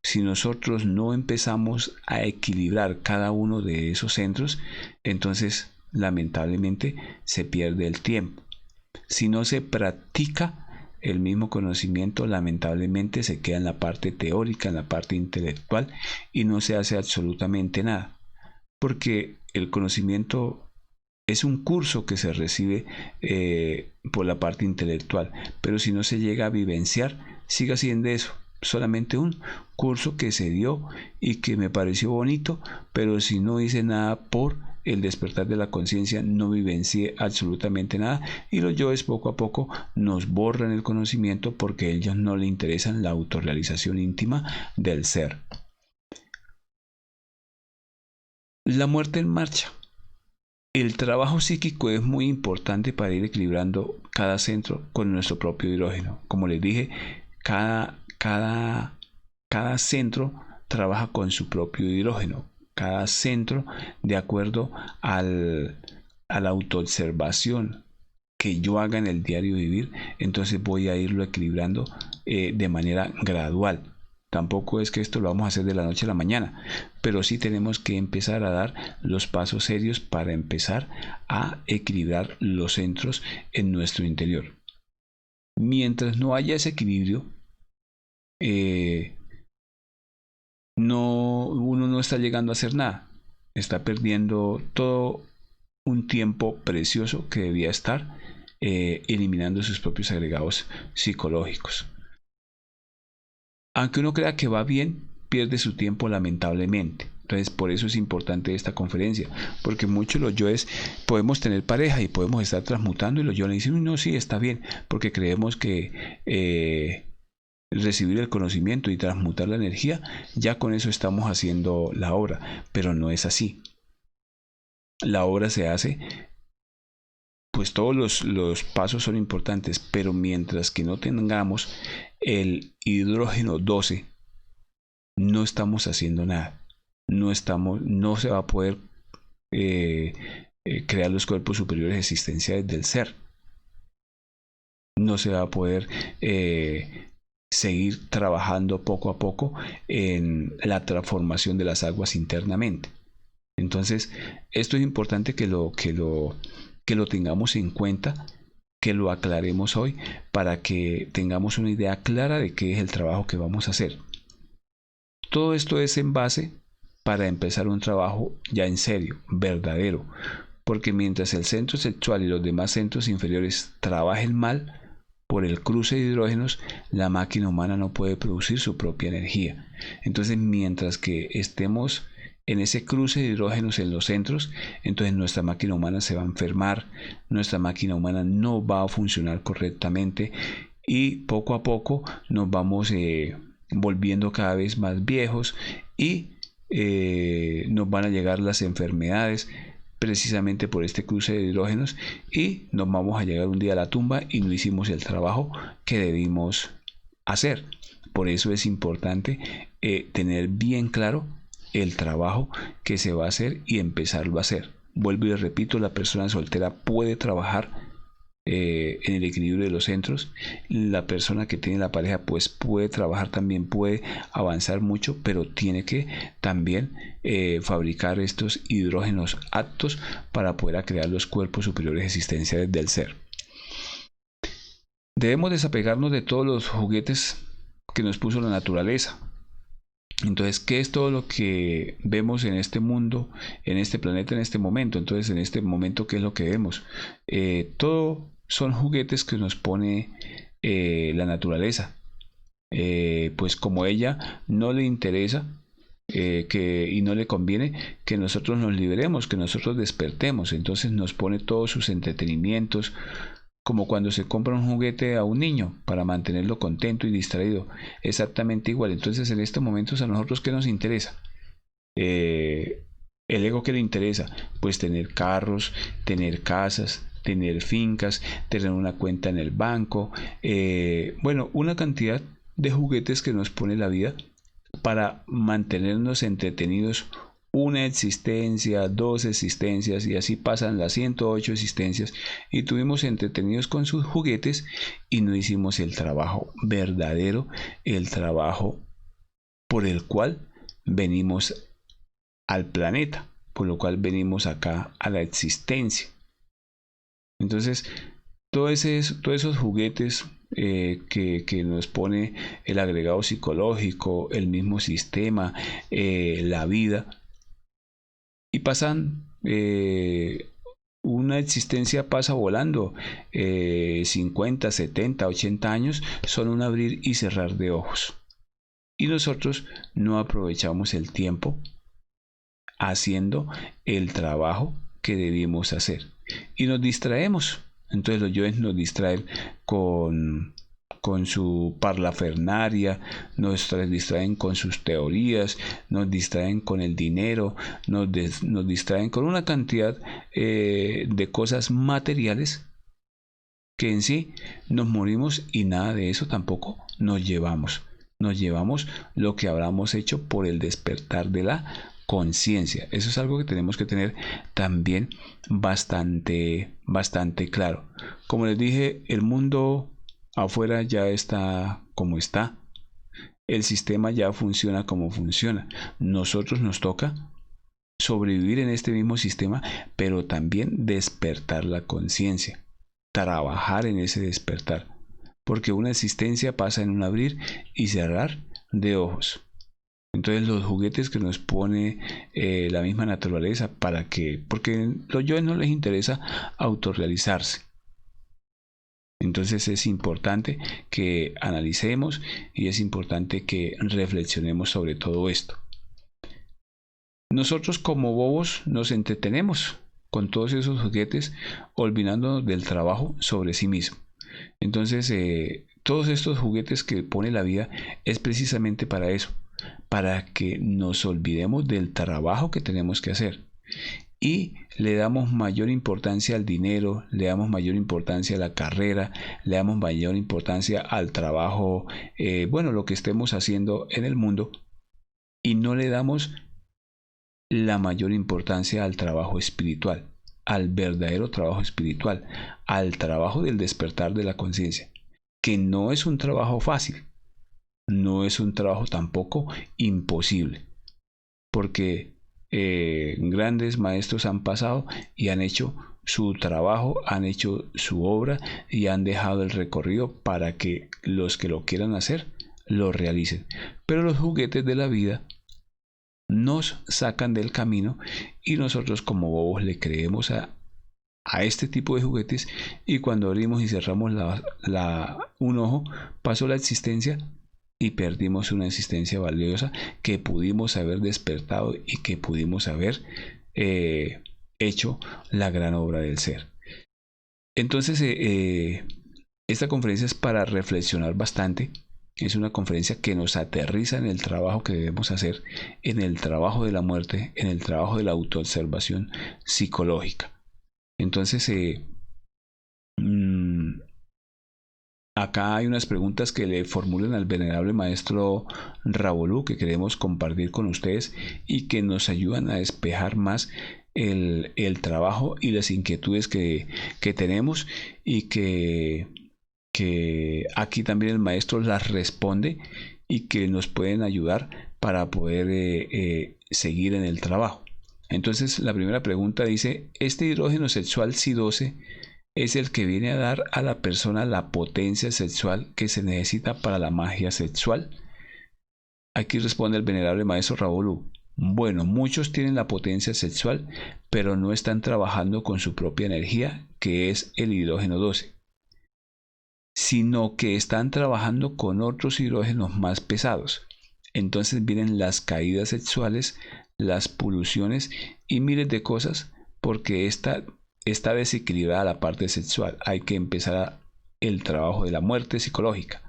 si nosotros no empezamos a equilibrar cada uno de esos centros, entonces lamentablemente se pierde el tiempo. Si no se practica el mismo conocimiento, lamentablemente se queda en la parte teórica, en la parte intelectual y no se hace absolutamente nada. Porque el conocimiento es un curso que se recibe por la parte intelectual, pero si no se llega a vivenciar, siga siendo eso, solamente un curso que se dio y que me pareció bonito, pero si no hice nada por el despertar de la conciencia, no vivencié absolutamente nada y los yoes poco a poco nos borran el conocimiento porque a ellos no les interesa la autorrealización íntima del ser. La muerte en marcha. El trabajo psíquico es muy importante para ir equilibrando cada centro con nuestro propio hidrógeno. Como les dije, cada centro trabaja con su propio hidrógeno. Cada centro de acuerdo a la autoobservación que yo haga en el diario vivir, entonces voy a irlo equilibrando de manera gradual. Tampoco es que esto lo vamos a hacer de la noche a la mañana, pero sí tenemos que empezar a dar los pasos serios para empezar a equilibrar los centros en nuestro interior. Mientras no haya ese equilibrio, uno no está llegando a hacer nada. Está perdiendo todo un tiempo precioso que debía estar eliminando sus propios agregados psicológicos. Aunque uno crea que va bien, pierde su tiempo lamentablemente. Entonces, por eso es importante esta conferencia, porque muchos los yoes podemos tener pareja y podemos estar transmutando y los yoes dicen, no, sí, está bien, porque creemos que recibir el conocimiento y transmutar la energía, ya con eso estamos haciendo la obra, pero no es así. La obra se hace, pues todos los pasos son importantes, pero mientras que no tengamos el hidrógeno 12, no estamos haciendo nada. No se va a poder crear los cuerpos superiores existenciales del ser. No se va a poder seguir trabajando poco a poco en la transformación de las aguas internamente. Entonces, esto es importante que lo tengamos en cuenta, que lo aclaremos hoy para que tengamos una idea clara de qué es el trabajo que vamos a hacer. Todo esto es en base para empezar un trabajo ya en serio, verdadero, porque mientras el centro sexual y los demás centros inferiores trabajen mal por el cruce de hidrógenos, la máquina humana no puede producir su propia energía. Entonces, mientras que estemos en ese cruce de hidrógenos en los centros, entonces nuestra máquina humana se va a enfermar, nuestra máquina humana no va a funcionar correctamente y poco a poco nos vamos volviendo cada vez más viejos y nos van a llegar las enfermedades precisamente por este cruce de hidrógenos y nos vamos a llegar un día a la tumba y no hicimos el trabajo que debimos hacer. Por eso es importante tener bien claro el trabajo que se va a hacer y empezarlo a hacer. Vuelvo y repito, la persona soltera puede trabajar en el equilibrio de los centros. La persona que tiene la pareja pues puede trabajar también, puede avanzar mucho, pero tiene que también fabricar estos hidrógenos aptos para poder crear los cuerpos superiores existenciales del ser. Debemos desapegarnos de todos los juguetes que nos puso la naturaleza. Entonces, ¿qué es todo lo que vemos en este mundo, en este planeta, en este momento? Entonces, en este momento, ¿qué es lo que vemos? Todo son juguetes que nos pone la naturaleza. Pues como ella no le interesa y no le conviene que nosotros nos liberemos, que nosotros despertemos, entonces nos pone todos sus entretenimientos, como cuando se compra un juguete a un niño para mantenerlo contento y distraído, exactamente igual. Entonces en estos momentos a nosotros ¿qué nos interesa? El ego, ¿qué le interesa? Pues tener carros, tener casas, tener fincas, tener una cuenta en el banco, bueno, una cantidad de juguetes que nos pone la vida para mantenernos entretenidos una existencia, dos existencias y así pasan las 108 existencias y tuvimos entretenidos con sus juguetes y no hicimos el trabajo verdadero, el trabajo por el cual venimos al planeta, por lo cual venimos acá a la existencia. Entonces, todos esos juguetes que nos pone el agregado psicológico, el mismo sistema, la vida, y pasan, una existencia pasa volando, 50, 70, 80 años son un abrir y cerrar de ojos. Y nosotros no aprovechamos el tiempo haciendo el trabajo que debimos hacer. Y nos distraemos. Entonces los yoes nos distraen con su parlafernaria, nos distraen con sus teorías, nos distraen con el dinero, nos distraen con una cantidad de cosas materiales que en sí nos morimos y nada de eso tampoco nos llevamos. Nos llevamos lo que habramos hecho por el despertar de la conciencia. Eso es algo que tenemos que tener también bastante claro. Como les dije, el mundo afuera ya está como está. El sistema ya funciona como funciona. Nosotros nos toca sobrevivir en este mismo sistema, pero también despertar la conciencia. Trabajar en ese despertar. Porque una existencia pasa en un abrir y cerrar de ojos. Entonces los juguetes que nos pone la misma naturaleza porque a los yoes no les interesa autorrealizarse. Entonces es importante que analicemos y es importante que reflexionemos sobre todo esto. Nosotros como bobos nos entretenemos con todos esos juguetes olvidándonos del trabajo sobre sí mismo. Entonces todos estos juguetes que pone la vida es precisamente para eso, para que nos olvidemos del trabajo que tenemos que hacer y le damos mayor importancia al dinero, le damos mayor importancia a la carrera, le damos mayor importancia al trabajo, bueno, lo que estemos haciendo en el mundo, y no le damos la mayor importancia al trabajo espiritual, al verdadero trabajo espiritual, al trabajo del despertar de la conciencia, que no es un trabajo fácil. No es un trabajo tampoco imposible, porque grandes maestros han pasado y han hecho su trabajo, han hecho su obra y han dejado el recorrido para que los que lo quieran hacer lo realicen. Pero los juguetes de la vida nos sacan del camino y nosotros como bobos le creemos a este tipo de juguetes y cuando abrimos y cerramos un ojo, pasó la existencia y perdimos una existencia valiosa que pudimos haber despertado y que pudimos haber hecho la gran obra del ser. Entonces, esta conferencia es para reflexionar bastante. Es una conferencia que nos aterriza en el trabajo que debemos hacer, en el trabajo de la muerte, en el trabajo de la autoobservación psicológica. Entonces, acá hay unas preguntas que le formulan al venerable maestro Ravolú que queremos compartir con ustedes y que nos ayudan a despejar más el trabajo y las inquietudes que tenemos, y que aquí también el maestro las responde y que nos pueden ayudar para poder seguir en el trabajo. Entonces la primera pregunta dice: ¿este hidrógeno sexual Si-12 es el que viene a dar a la persona la potencia sexual que se necesita para la magia sexual? Aquí responde el venerable maestro Ravolú: bueno, muchos tienen la potencia sexual, pero no están trabajando con su propia energía, que es el hidrógeno 12, sino que están trabajando con otros hidrógenos más pesados. Entonces vienen las caídas sexuales, las poluciones y miles de cosas, porque está desequilibrada la parte sexual. Hay que empezar el trabajo de la muerte psicológica.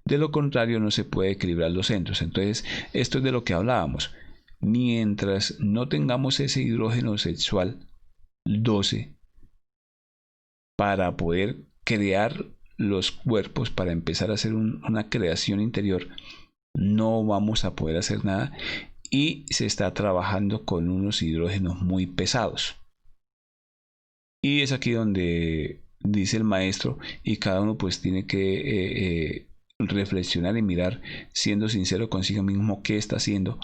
De lo contrario, no se puede equilibrar los centros. Entonces, esto es de lo que hablábamos. Mientras no tengamos ese hidrógeno sexual 12 para poder crear los cuerpos, para empezar a hacer una creación interior, no vamos a poder hacer nada, y se está trabajando con unos hidrógenos muy pesados. Y es aquí donde dice el maestro, y cada uno pues tiene que reflexionar y mirar, siendo sincero consigo mismo, qué está haciendo.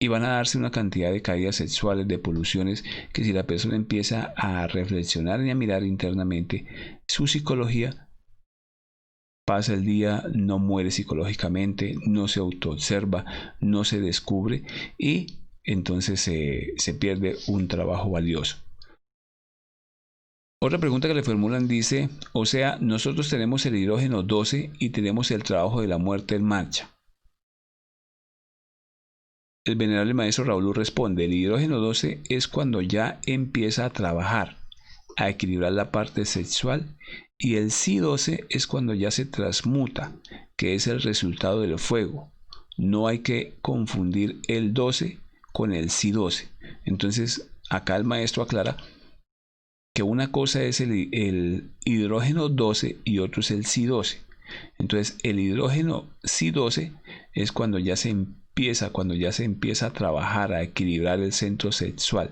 Y van a darse una cantidad de caídas sexuales, de poluciones, que si la persona empieza a reflexionar y a mirar internamente su psicología, pasa el día, no muere psicológicamente, no se autoobserva, no se descubre, y entonces se pierde un trabajo valioso. Otra pregunta que le formulan dice: o sea, nosotros tenemos el hidrógeno 12 y tenemos el trabajo de la muerte en marcha. El venerable maestro Ravolú responde: el hidrógeno 12 es cuando ya empieza a trabajar, a equilibrar la parte sexual, y el Si-12 es cuando ya se transmuta, que es el resultado del fuego. No hay que confundir el 12 con el Si-12. Entonces, acá el maestro aclara que una cosa es el hidrógeno 12 y otro es el Si-12. Entonces, el hidrógeno Si-12 es cuando ya se empieza a trabajar, a equilibrar el centro sexual.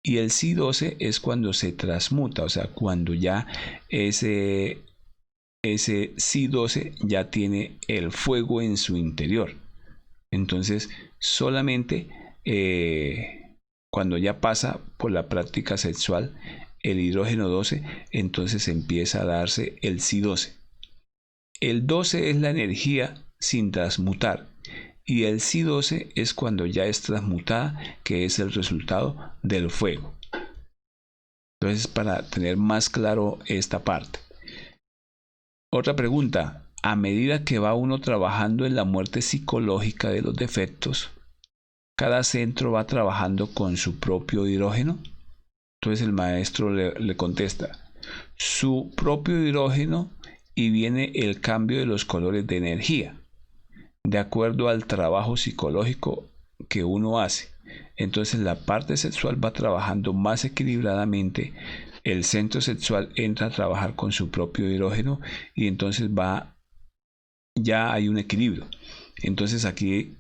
Y el Si-12 es cuando se transmuta, o sea, cuando ya ese Si-12 ya tiene el fuego en su interior. Entonces, solamente cuando ya pasa por la práctica sexual el hidrógeno 12, entonces empieza a darse el Si-12. El 12 es la energía sin transmutar, y el Si-12 es cuando ya es transmutada, que es el resultado del fuego. Entonces, para tener más claro esta parte. Otra pregunta: a medida que va uno trabajando en la muerte psicológica de los defectos, ¿cada centro va trabajando con su propio hidrógeno? Entonces el maestro le contesta: su propio hidrógeno, y viene el cambio de los colores de energía de acuerdo al trabajo psicológico que uno hace. Entonces la parte sexual va trabajando más equilibradamente, el centro sexual entra a trabajar con su propio hidrógeno, y entonces ya hay un equilibrio. Entonces aquí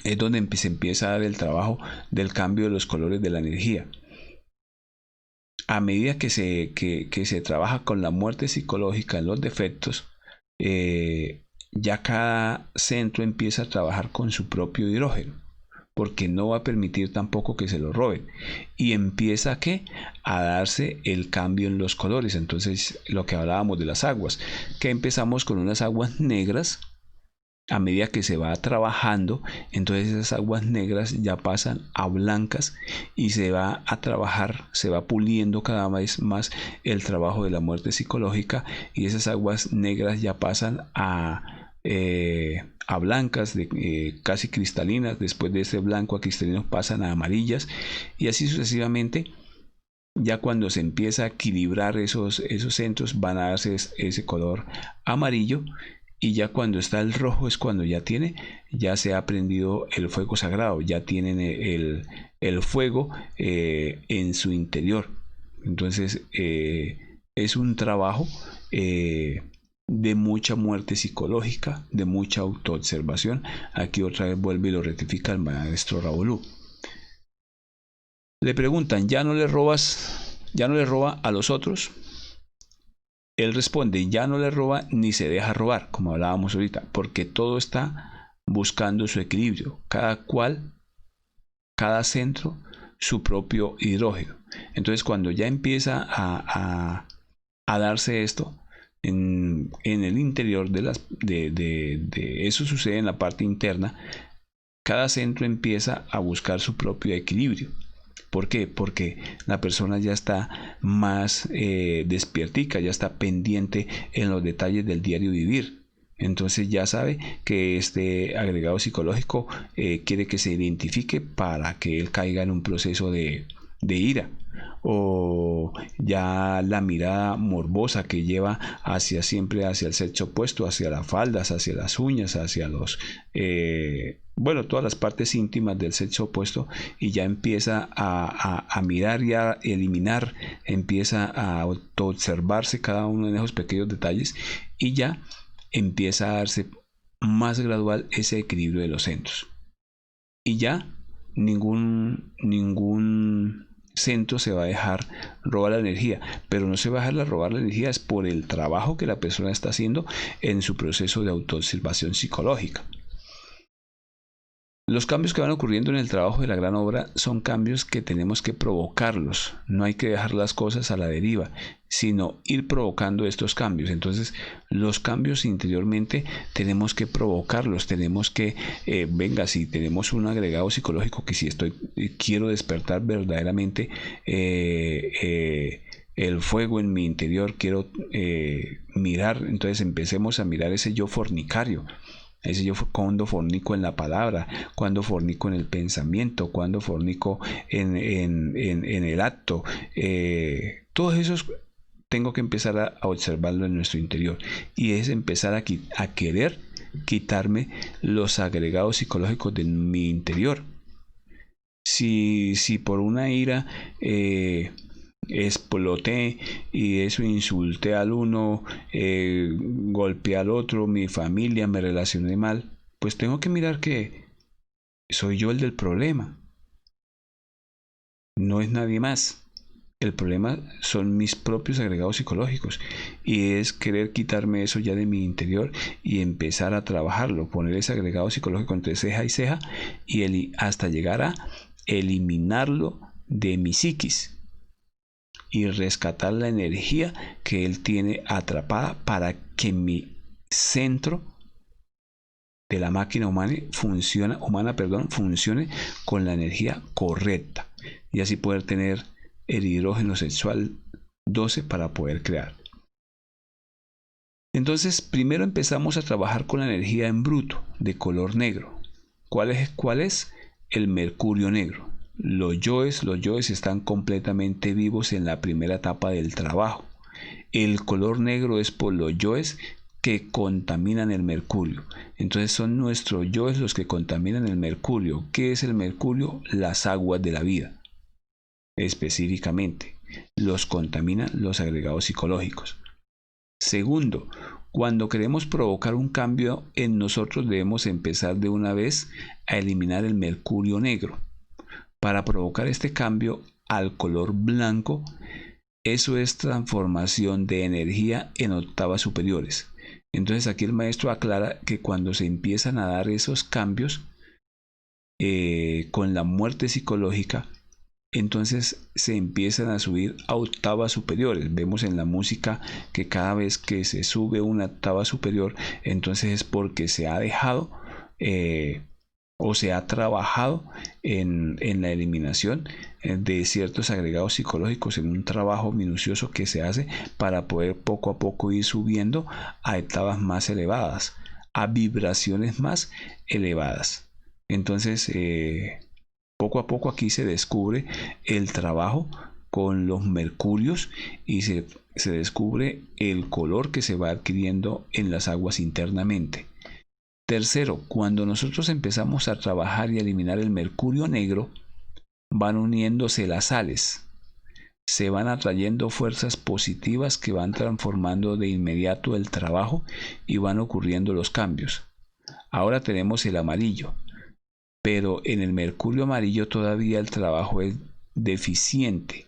es donde se empieza a dar el trabajo del cambio de los colores de la energía. A medida que se trabaja con la muerte psicológica en los defectos, ya cada centro empieza a trabajar con su propio hidrógeno, porque no va a permitir tampoco que se lo roben, y empieza a darse el cambio en los colores. Entonces, lo que hablábamos de las aguas, que empezamos con unas aguas negras, a medida que se va trabajando, entonces esas aguas negras ya pasan a blancas y se va a trabajar, se va puliendo cada vez más el trabajo de la muerte psicológica, y esas aguas negras ya pasan a blancas, casi cristalinas. Después de ese blanco a cristalino pasan a amarillas, y así sucesivamente. Ya cuando se empieza a equilibrar esos centros, van a darse ese color amarillo, y ya cuando está el rojo es cuando ya se ha prendido el fuego sagrado, ya tienen el fuego en su interior. Entonces es un trabajo de mucha muerte psicológica, de mucha autoobservación. Aquí otra vez vuelve y lo rectifica el maestro Raúl. Le preguntan, ¿ya no le roba a los otros? Él responde, ya no le roba ni se deja robar, como hablábamos ahorita, porque todo está buscando su equilibrio, cada centro, su propio hidrógeno. Entonces, cuando ya empieza a darse esto en el interior de eso, sucede en la parte interna, cada centro empieza a buscar su propio equilibrio. ¿Por qué? Porque la persona ya está más despiertica, ya está pendiente en los detalles del diario vivir. Entonces ya sabe que este agregado psicológico quiere que se identifique para que él caiga en un proceso de ira, o ya la mirada morbosa que lleva siempre hacia el sexo opuesto, hacia las faldas, hacia las uñas, hacia todas las partes íntimas del sexo opuesto, y ya empieza a mirar y a eliminar, empieza a autoobservarse cada uno de esos pequeños detalles, y ya empieza a darse más gradual ese equilibrio de los centros, y ya ningún centro se va a dejar robar la energía. Pero no se va a dejar robar la energía es por el trabajo que la persona está haciendo en su proceso de autoobservación psicológica. Los cambios que van ocurriendo en el trabajo de la gran obra son cambios que tenemos que provocarlos. No hay que dejar las cosas a la deriva, sino ir provocando estos cambios. Entonces, los cambios interiormente tenemos que provocarlos. Tenemos que, si tenemos un agregado psicológico que si quiero despertar verdaderamente el fuego en mi interior, quiero mirar, entonces empecemos a mirar ese yo fornicario. Ese yo, cuando fornico en la palabra, cuando fornico en el pensamiento, cuando fornico en el acto. Todos esos tengo que empezar a observarlo en nuestro interior, y es empezar a querer quitarme los agregados psicológicos de mi interior. Si por una ira exploté y eso, insulté al uno, golpeé al otro, mi familia, me relacioné mal, pues tengo que mirar que soy yo el del problema, no es nadie más. El problema son mis propios agregados psicológicos, y es querer quitarme eso ya de mi interior y empezar a trabajarlo, poner ese agregado psicológico entre ceja y ceja, y hasta llegar a eliminarlo de mi psiquis y rescatar la energía que él tiene atrapada, para que mi centro de la máquina humana funcione con la energía correcta, y así poder tener el hidrógeno sexual 12 para poder crear. Entonces, primero empezamos a trabajar con la energía en bruto de color negro. ¿Cuál es? El mercurio negro. Los yoes están completamente vivos en la primera etapa del trabajo. El color negro es por los yoes que contaminan el mercurio. Entonces son nuestros yoes los que contaminan el mercurio. ¿Qué es el mercurio? Las aguas de la vida. Específicamente, los contaminan los agregados psicológicos. Segundo, cuando queremos provocar un cambio en nosotros, debemos empezar de una vez a eliminar el mercurio negro. Para provocar este cambio al color blanco, eso es transformación de energía en octavas superiores. Entonces aquí el maestro aclara que cuando se empiezan a dar esos cambios con la muerte psicológica, entonces se empiezan a subir a octavas superiores. Vemos en la música que cada vez que se sube una octava superior, entonces es porque se ha dejado o se ha trabajado en la eliminación de ciertos agregados psicológicos, en un trabajo minucioso que se hace para poder poco a poco ir subiendo a octavas más elevadas, a vibraciones más elevadas. Entonces poco a poco aquí se descubre el trabajo con los mercurios y se descubre el color que se va adquiriendo en las aguas internamente. Tercero, cuando nosotros empezamos a trabajar y a eliminar el mercurio negro, van uniéndose las sales, se van atrayendo fuerzas positivas que van transformando de inmediato el trabajo y van ocurriendo los cambios. Ahora tenemos el amarillo, pero en el mercurio amarillo todavía el trabajo es deficiente,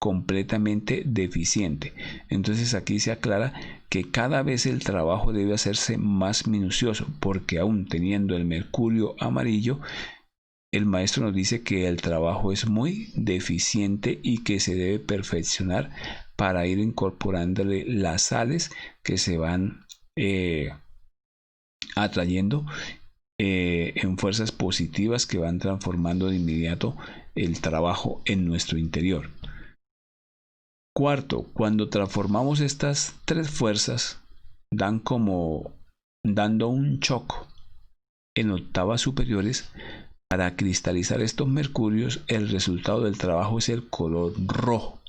completamente deficiente. Entonces aquí se aclara que cada vez el trabajo debe hacerse más minucioso, porque aún teniendo el mercurio amarillo, el maestro nos dice que el trabajo es muy deficiente y que se debe perfeccionar para ir incorporándole las sales que se van atrayendo en fuerzas positivas que van transformando de inmediato el trabajo en nuestro interior. Cuarto, cuando transformamos estas tres fuerzas, dando un choco en octavas superiores. Para cristalizar estos mercurios, el resultado del trabajo es el color rojo,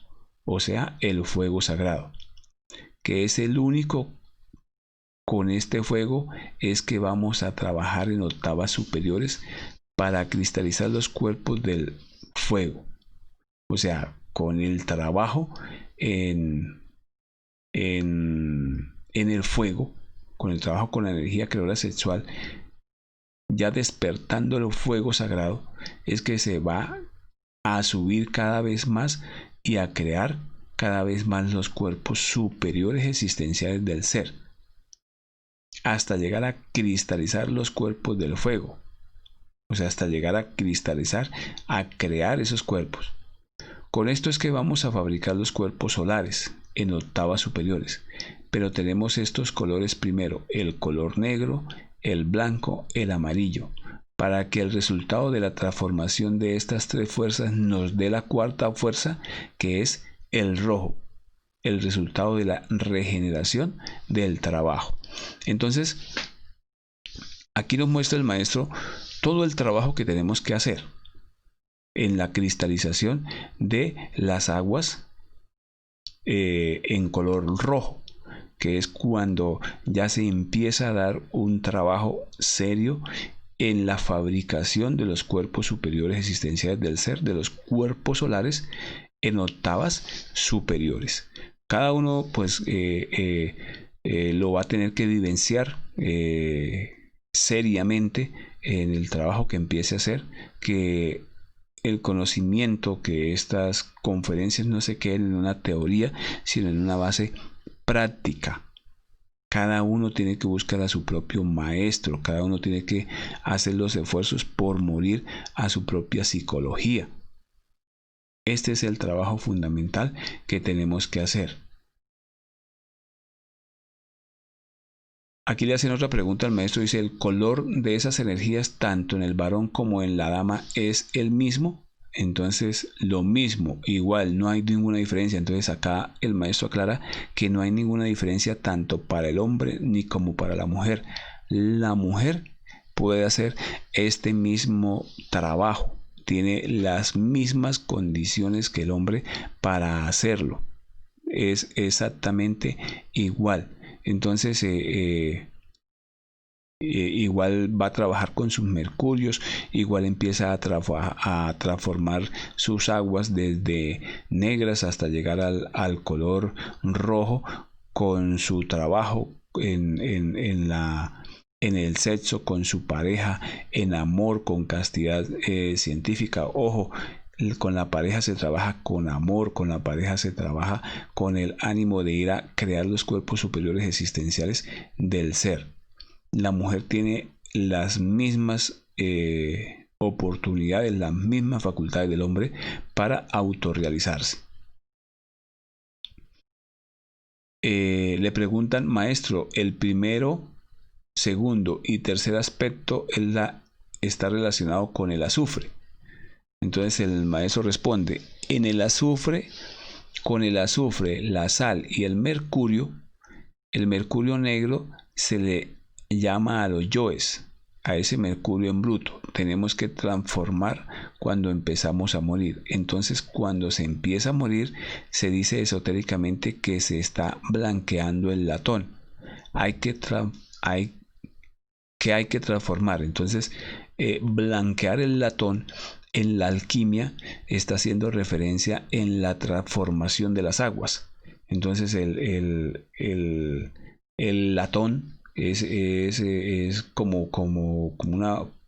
o sea, el fuego sagrado, que es el único. Con este fuego es que vamos a trabajar en octavas superiores para cristalizar los cuerpos del fuego. O sea, con el trabajo en el fuego, con el trabajo con la energía creadora sexual, ya despertando el fuego sagrado, es que se va a subir cada vez más y a crear cada vez más los cuerpos superiores existenciales del ser, hasta llegar a cristalizar los cuerpos del fuego. O sea, hasta llegar a cristalizar, a crear esos cuerpos. Con esto es que vamos a fabricar los cuerpos solares en octavas superiores. Pero tenemos estos colores primero, el color negro, el blanco, el amarillo, para que el resultado de la transformación de estas tres fuerzas nos dé la cuarta fuerza, que es el rojo, el resultado de la regeneración del trabajo. Entonces, aquí nos muestra el maestro todo el trabajo que tenemos que hacer en la cristalización de las aguas en color rojo, que es cuando ya se empieza a dar un trabajo serio en la fabricación de los cuerpos superiores existenciales del ser, de los cuerpos solares en octavas superiores. Cada uno pues lo va a tener que vivenciar seriamente en el trabajo que empiece a hacer, que el conocimiento, que estas conferencias no se queden en una teoría, sino en una base práctica. Cada uno tiene que buscar a su propio maestro, cada uno tiene que hacer los esfuerzos por morir a su propia psicología. Este es el trabajo fundamental que tenemos que hacer. Aquí le hacen otra pregunta al maestro, dice, ¿el color de esas energías tanto en el varón como en la dama es el mismo? Entonces, lo mismo, igual, no hay ninguna diferencia. Entonces acá el maestro aclara que no hay ninguna diferencia tanto para el hombre ni como para la mujer. La mujer puede hacer este mismo trabajo, tiene las mismas condiciones que el hombre para hacerlo. Es exactamente igual. Entonces, igual va a trabajar con sus mercurios, igual empieza a transformar sus aguas desde negras hasta llegar al color rojo con su trabajo en el sexo, con su pareja, en amor, con castidad científica. Ojo, con la pareja se trabaja con amor, con la pareja se trabaja con el ánimo de ir a crear los cuerpos superiores existenciales del ser. La mujer tiene las mismas oportunidades, las mismas facultades del hombre para autorrealizarse. Le preguntan, maestro, el primero, segundo y tercer aspecto está relacionado con el azufre. Entonces el maestro responde, en el azufre, con el azufre, la sal y el mercurio negro se le llama a los yoes, a ese mercurio en bruto. Tenemos que transformar cuando empezamos a morir. Entonces, cuando se empieza a morir, se dice esotéricamente que se está blanqueando el latón. Hay que transformar. Entonces, blanquear el latón en la alquimia está haciendo referencia en la transformación de las aguas. Entonces, el latón es como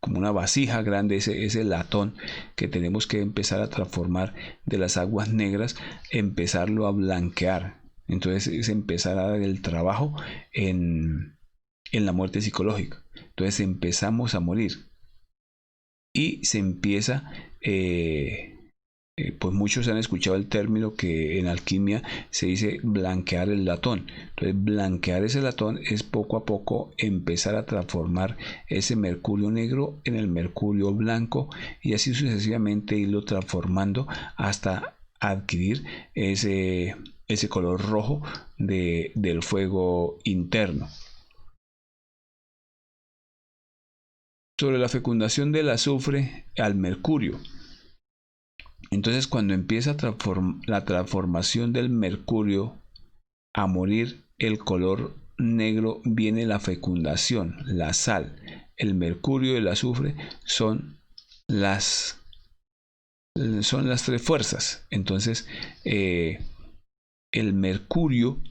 una vasija grande, ese latón que tenemos que empezar a transformar de las aguas negras, empezarlo a blanquear. Entonces es empezar a dar el trabajo en la muerte psicológica. Entonces empezamos a morir y se empieza pues muchos han escuchado el término que en alquimia se dice blanquear el latón. Entonces blanquear ese latón es poco a poco empezar a transformar ese mercurio negro en el mercurio blanco y así sucesivamente irlo transformando hasta adquirir ese color rojo del fuego interno. Sobre la fecundación del azufre al mercurio. Entonces, cuando empieza la transformación del mercurio a morir el color negro, viene la fecundación, la sal. El mercurio y el azufre son las tres fuerzas. Entonces, el mercurio,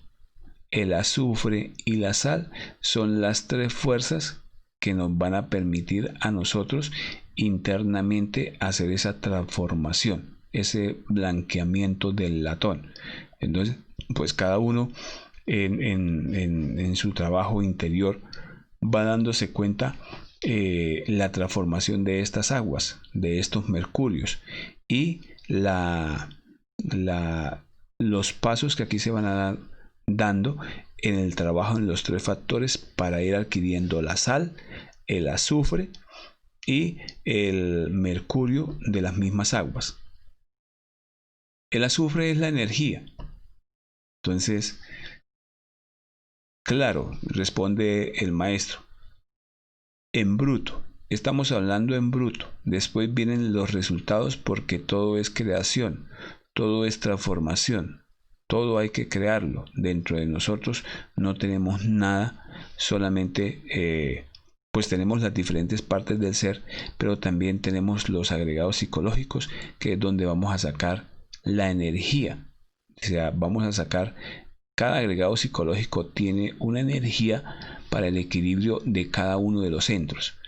el azufre y la sal son las tres fuerzas que nos van a permitir a nosotros internamente hacer esa transformación, ese blanqueamiento del latón. Entonces, pues cada uno en su trabajo interior va dándose cuenta la transformación de estas aguas, de estos mercurios y los pasos que aquí se van a dar dando en el trabajo en los tres factores para ir adquiriendo la sal, el azufre y el mercurio de las mismas aguas. El azufre es la energía. Entonces, claro, responde el maestro, en bruto. Estamos hablando en bruto. Después vienen los resultados porque todo es creación, todo es transformación. Todo hay que crearlo. Dentro de nosotros no tenemos nada, solamente pues tenemos las diferentes partes del ser, pero también tenemos los agregados psicológicos, que es donde vamos a sacar la energía. O sea, vamos a sacar, cada agregado psicológico tiene una energía para el equilibrio de cada uno de los centros.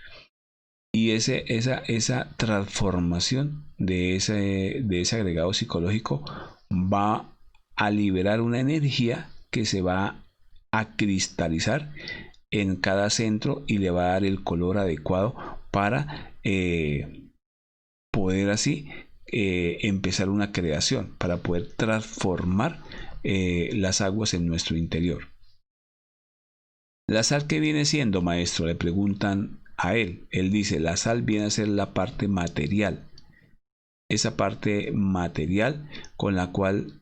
Y esa transformación de ese agregado psicológico va a liberar una energía que se va a cristalizar en cada centro y le va a dar el color adecuado para poder así empezar una creación, para poder transformar las aguas en nuestro interior. ¿La sal qué viene siendo, maestro?, le preguntan a él. Él dice, la sal viene a ser la parte material, esa parte material con la cual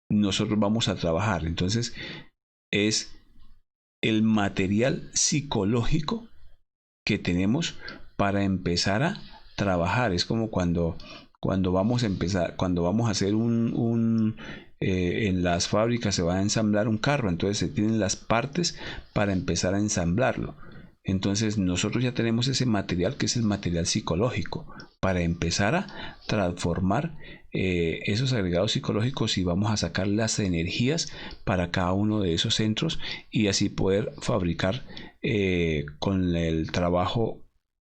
nosotros vamos a trabajar. Entonces es el material psicológico que tenemos para empezar a trabajar. Es como cuando vamos a empezar, cuando vamos a hacer en las fábricas se va a ensamblar un carro, entonces se tienen las partes para empezar a ensamblarlo. Entonces nosotros ya tenemos ese material que es el material psicológico para empezar a transformar esos agregados psicológicos y vamos a sacar las energías para cada uno de esos centros y así poder fabricar con el trabajo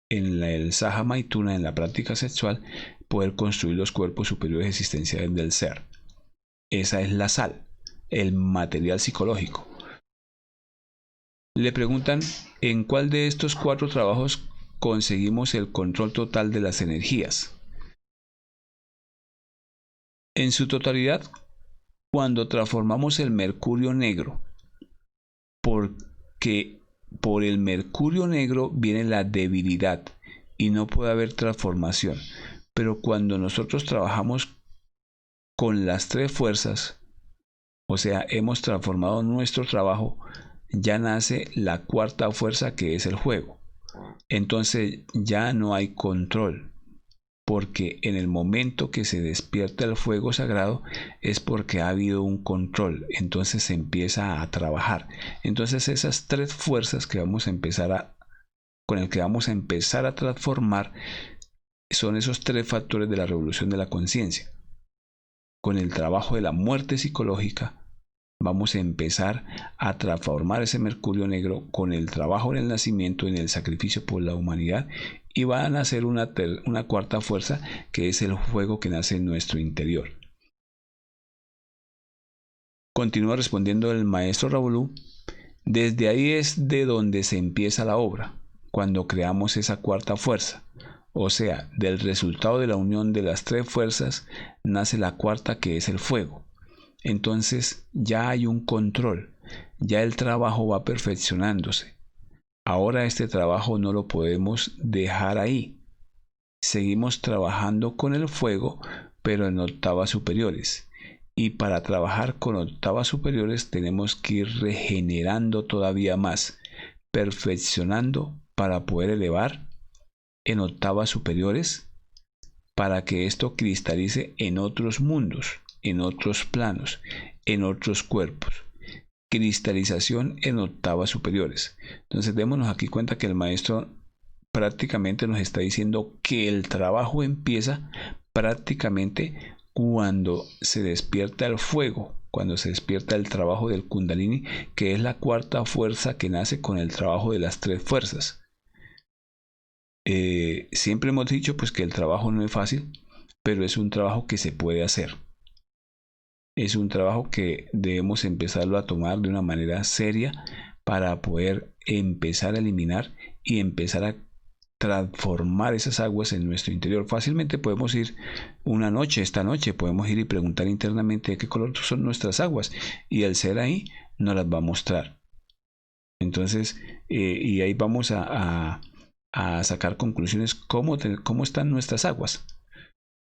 en el Saha Maituna, en la práctica sexual, poder construir los cuerpos superiores existenciales del ser. Esa es la sal, el material psicológico. Le preguntan en cuál de estos 4 trabajos conseguimos el control total de las energías. En su totalidad, cuando transformamos el mercurio negro, porque por el mercurio negro viene la debilidad y no puede haber transformación. Pero cuando nosotros trabajamos con las tres fuerzas, o sea, hemos transformado nuestro trabajo, ya nace la cuarta fuerza, que es el fuego. Entonces ya no hay control, porque en el momento que se despierta el fuego sagrado es porque ha habido un control, entonces se empieza a trabajar. Entonces esas tres fuerzas que vamos a empezar con el que vamos a empezar a transformar son esos tres factores de la revolución de la conciencia. Con el trabajo de la muerte psicológica vamos a empezar a transformar ese mercurio negro con el trabajo en el nacimiento, en el sacrificio por la humanidad, y va a nacer una cuarta fuerza, que es el fuego que nace en nuestro interior. Continúa respondiendo el maestro Raulú. Desde ahí es de donde se empieza la obra, cuando creamos esa cuarta fuerza. O sea, del resultado de la unión de las tres fuerzas nace la cuarta, que es el fuego. Entonces ya hay un control, ya el trabajo va perfeccionándose. Ahora este trabajo no lo podemos dejar ahí. Seguimos trabajando con el fuego, pero en octavas superiores. Y para trabajar con octavas superiores tenemos que ir regenerando todavía más, perfeccionando para poder elevar en octavas superiores, para que esto cristalice en otros mundos, en otros planos, en otros cuerpos. Cristalización en octavas superiores. Entonces démonos aquí cuenta que el maestro prácticamente nos está diciendo que el trabajo empieza prácticamente cuando se despierta el fuego, cuando se despierta el trabajo del Kundalini, que es la cuarta fuerza que nace con el trabajo de las tres fuerzas. Siempre hemos dicho pues que el trabajo no es fácil, pero es un trabajo que se puede hacer. Es un trabajo que debemos empezarlo a tomar de una manera seria para poder empezar a eliminar y empezar a transformar esas aguas en nuestro interior. Fácilmente podemos ir esta noche podemos ir y preguntar internamente de qué color son nuestras aguas, y el ser ahí nos las va a mostrar. Entonces, y ahí vamos a sacar conclusiones cómo están nuestras aguas.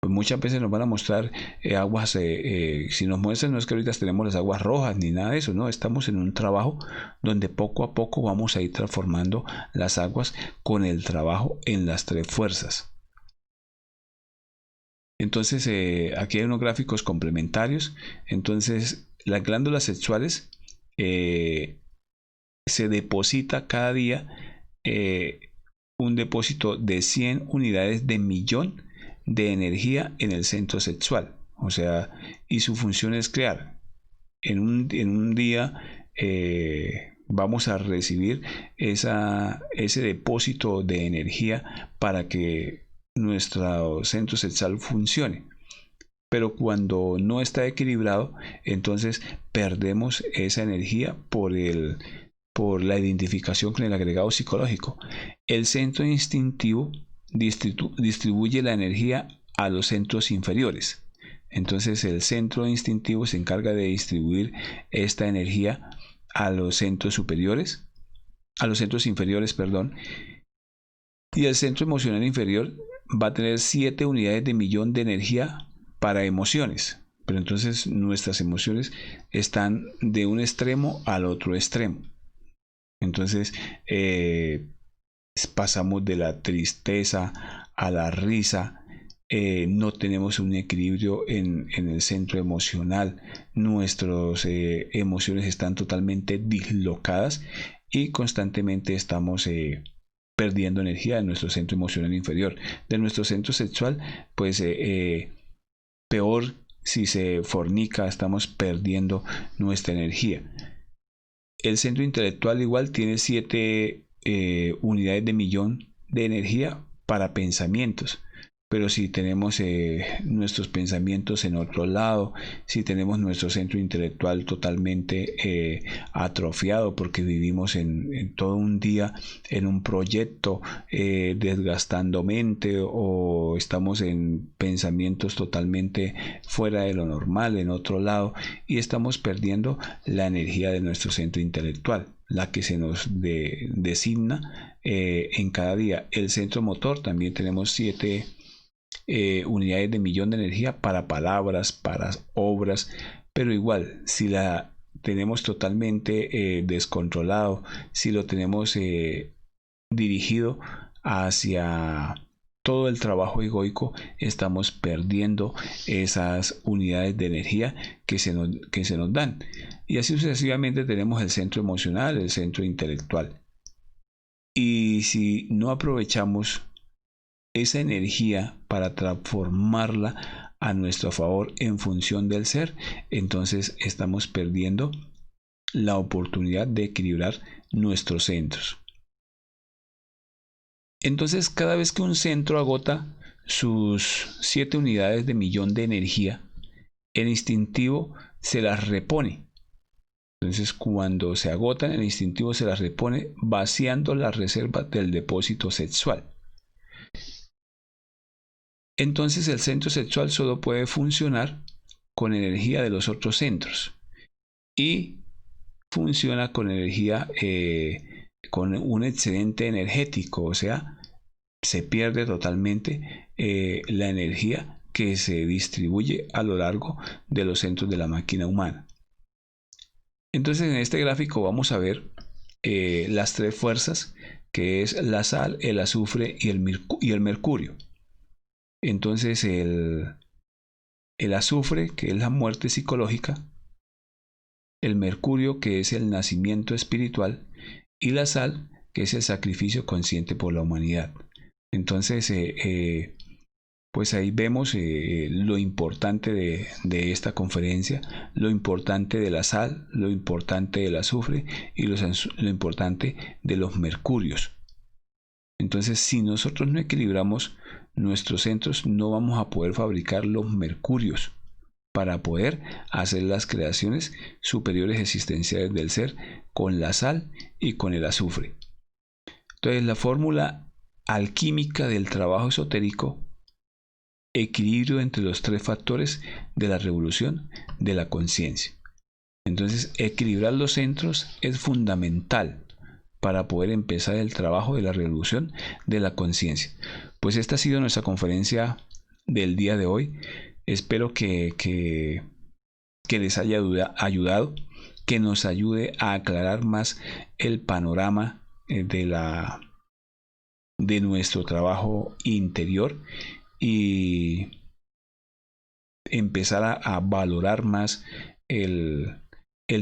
Pues muchas veces nos van a mostrar aguas, si nos muestran, no es que ahorita tenemos las aguas rojas ni nada de eso, no, estamos en un trabajo donde poco a poco vamos a ir transformando las aguas con el trabajo en las tres fuerzas. Entonces aquí hay unos gráficos complementarios. Entonces las glándulas sexuales se deposita cada día un depósito de 100 unidades de millón de energía en el centro sexual. O sea, y su función es crear. En un día vamos a recibir ese depósito de energía para que nuestro centro sexual funcione. Pero cuando no está equilibrado, entonces perdemos esa energía por la identificación con el agregado psicológico. El centro instintivo distribuye la energía a los centros inferiores. Entonces el centro instintivo se encarga de distribuir esta energía a los centros superiores, a los centros inferiores, perdón. Y el centro emocional inferior va a tener 7 unidades de millón de energía para emociones. Pero entonces nuestras emociones están de un extremo al otro extremo. Entonces pasamos de la tristeza a la risa. No tenemos un equilibrio en el centro emocional. Nuestras emociones están totalmente dislocadas y constantemente estamos perdiendo energía de nuestro centro emocional inferior. De nuestro centro sexual, pues peor, si se fornica, estamos perdiendo nuestra energía. El centro intelectual igual tiene 7 unidades de millón de energía para pensamientos. Pero si tenemos nuestros pensamientos en otro lado, si tenemos nuestro centro intelectual totalmente atrofiado porque vivimos en todo un día en un proyecto desgastando mente, o estamos en pensamientos totalmente fuera de lo normal en otro lado, y estamos perdiendo la energía de nuestro centro intelectual, la que se nos designa en cada día. El centro motor también tenemos 7 unidades de millón de energía para palabras, para obras, pero igual, si la tenemos totalmente descontrolado, si lo tenemos dirigido hacia todo el trabajo egoico, estamos perdiendo esas unidades de energía que se nos dan. Y así sucesivamente tenemos el centro emocional, el centro intelectual. Y si no aprovechamos esa energía para transformarla a nuestro favor en función del ser, entonces estamos perdiendo la oportunidad de equilibrar nuestros centros. Entonces, cada vez que un centro agota sus 7 unidades de millón de energía, el instintivo se las repone. Entonces, cuando se agotan, el instintivo se las repone vaciando las reservas del depósito sexual. Entonces el centro sexual solo puede funcionar con energía de los otros centros, y funciona con energía, con un excedente energético, o sea, se pierde totalmente la energía que se distribuye a lo largo de los centros de la máquina humana. Entonces en este gráfico vamos a ver las 3 fuerzas, que es la sal, el azufre y el mercurio. Entonces el azufre, que es la muerte psicológica, el mercurio, que es el nacimiento espiritual, y la sal, que es el sacrificio consciente por la humanidad. Entonces pues ahí vemos lo importante de esta conferencia, lo importante de la sal, lo importante del azufre y lo importante de los mercurios. Entonces, si nosotros no equilibramos nuestros centros, no vamos a poder fabricar los mercurios para poder hacer las creaciones superiores existenciales del ser con la sal y con el azufre. Entonces, la fórmula alquímica del trabajo esotérico: equilibrio entre los 3 factores de la revolución de la conciencia. Entonces, equilibrar los centros es fundamental para poder empezar el trabajo de la revolución de la conciencia. Pues esta ha sido nuestra conferencia del día de hoy. Espero que les haya ayudado, que nos ayude a aclarar más el panorama de nuestro trabajo interior, y empezar a valorar más el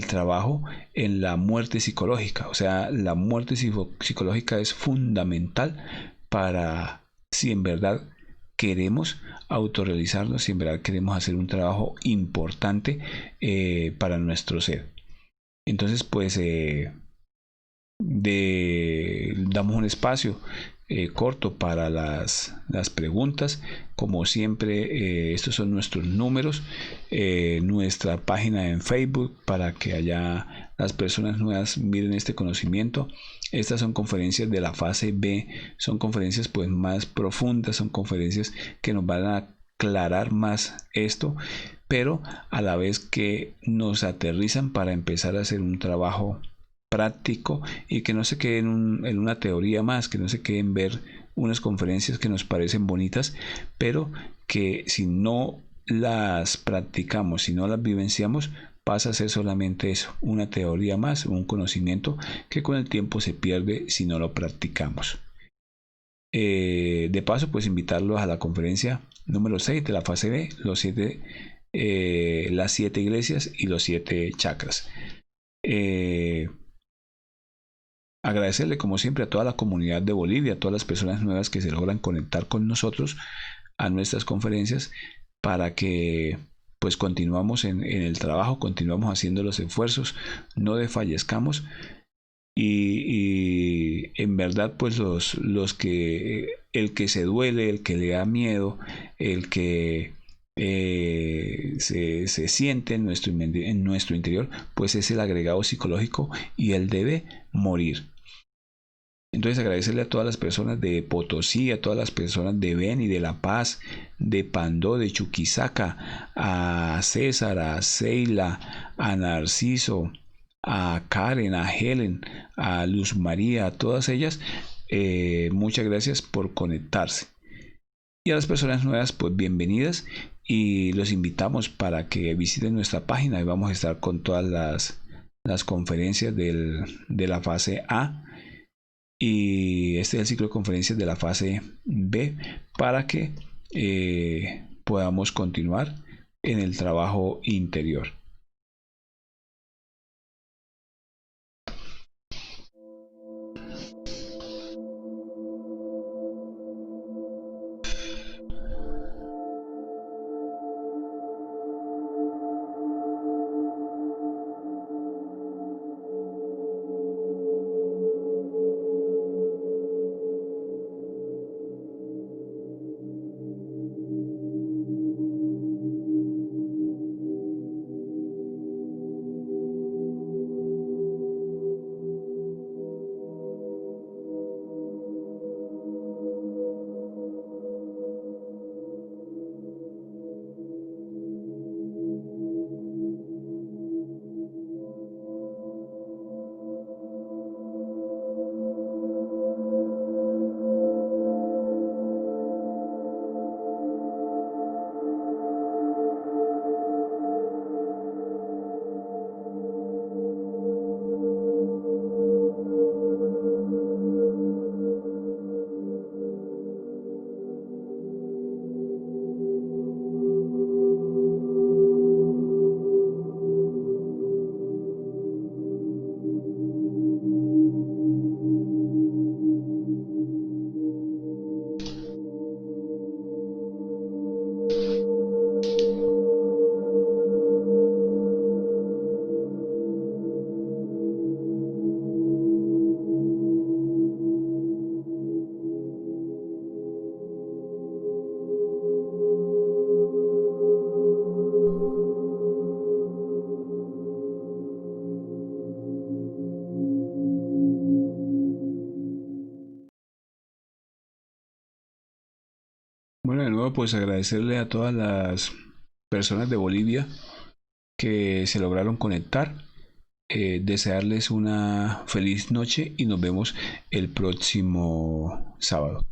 trabajo en la muerte psicológica. O sea, la muerte psicológica es fundamental para, si en verdad queremos autorrealizarnos, si en verdad queremos hacer un trabajo importante para nuestro ser. Entonces, pues damos un espacio corto para las preguntas. Como siempre, estos son nuestros números, nuestra página en Facebook, para que allá las personas nuevas miren este conocimiento. Estas son conferencias de la fase B, son conferencias pues más profundas, son conferencias que nos van a aclarar más esto, pero a la vez que nos aterrizan para empezar a hacer un trabajo práctico, y que no se quede en una teoría más, que no se queden ver unas conferencias que nos parecen bonitas, pero que si no las practicamos, si no las vivenciamos, pasa a ser solamente eso, una teoría más, un conocimiento que con el tiempo se pierde si no lo practicamos. De paso, pues invitarlos a la conferencia número 6 de la fase B, las 7 iglesias y los 7 chakras. Agradecerle como siempre a toda la comunidad de Bolivia, a todas las personas nuevas que se logran conectar con nosotros a nuestras conferencias, para que pues continuamos en el trabajo, continuamos haciendo los esfuerzos, no desfallezcamos, y en verdad pues los que el que se duele, el que le da miedo, el que se siente en nuestro interior, pues es el agregado psicológico y él debe morir. Entonces agradecerle a todas las personas de Potosí, a todas las personas de Beni, de La Paz, de Pandó, de Chuquisaca, a César, a Seila, a Narciso, a Karen, a Helen, a Luz María, a todas ellas, muchas gracias por conectarse. Y a las personas nuevas, pues bienvenidas, y los invitamos para que visiten nuestra página y vamos a estar con todas las conferencias de la fase A, y este es el ciclo de conferencias de la fase B para que podamos continuar en el trabajo interior. Bueno, de nuevo pues agradecerle a todas las personas de Bolivia que se lograron conectar, desearles una feliz noche y nos vemos el próximo sábado.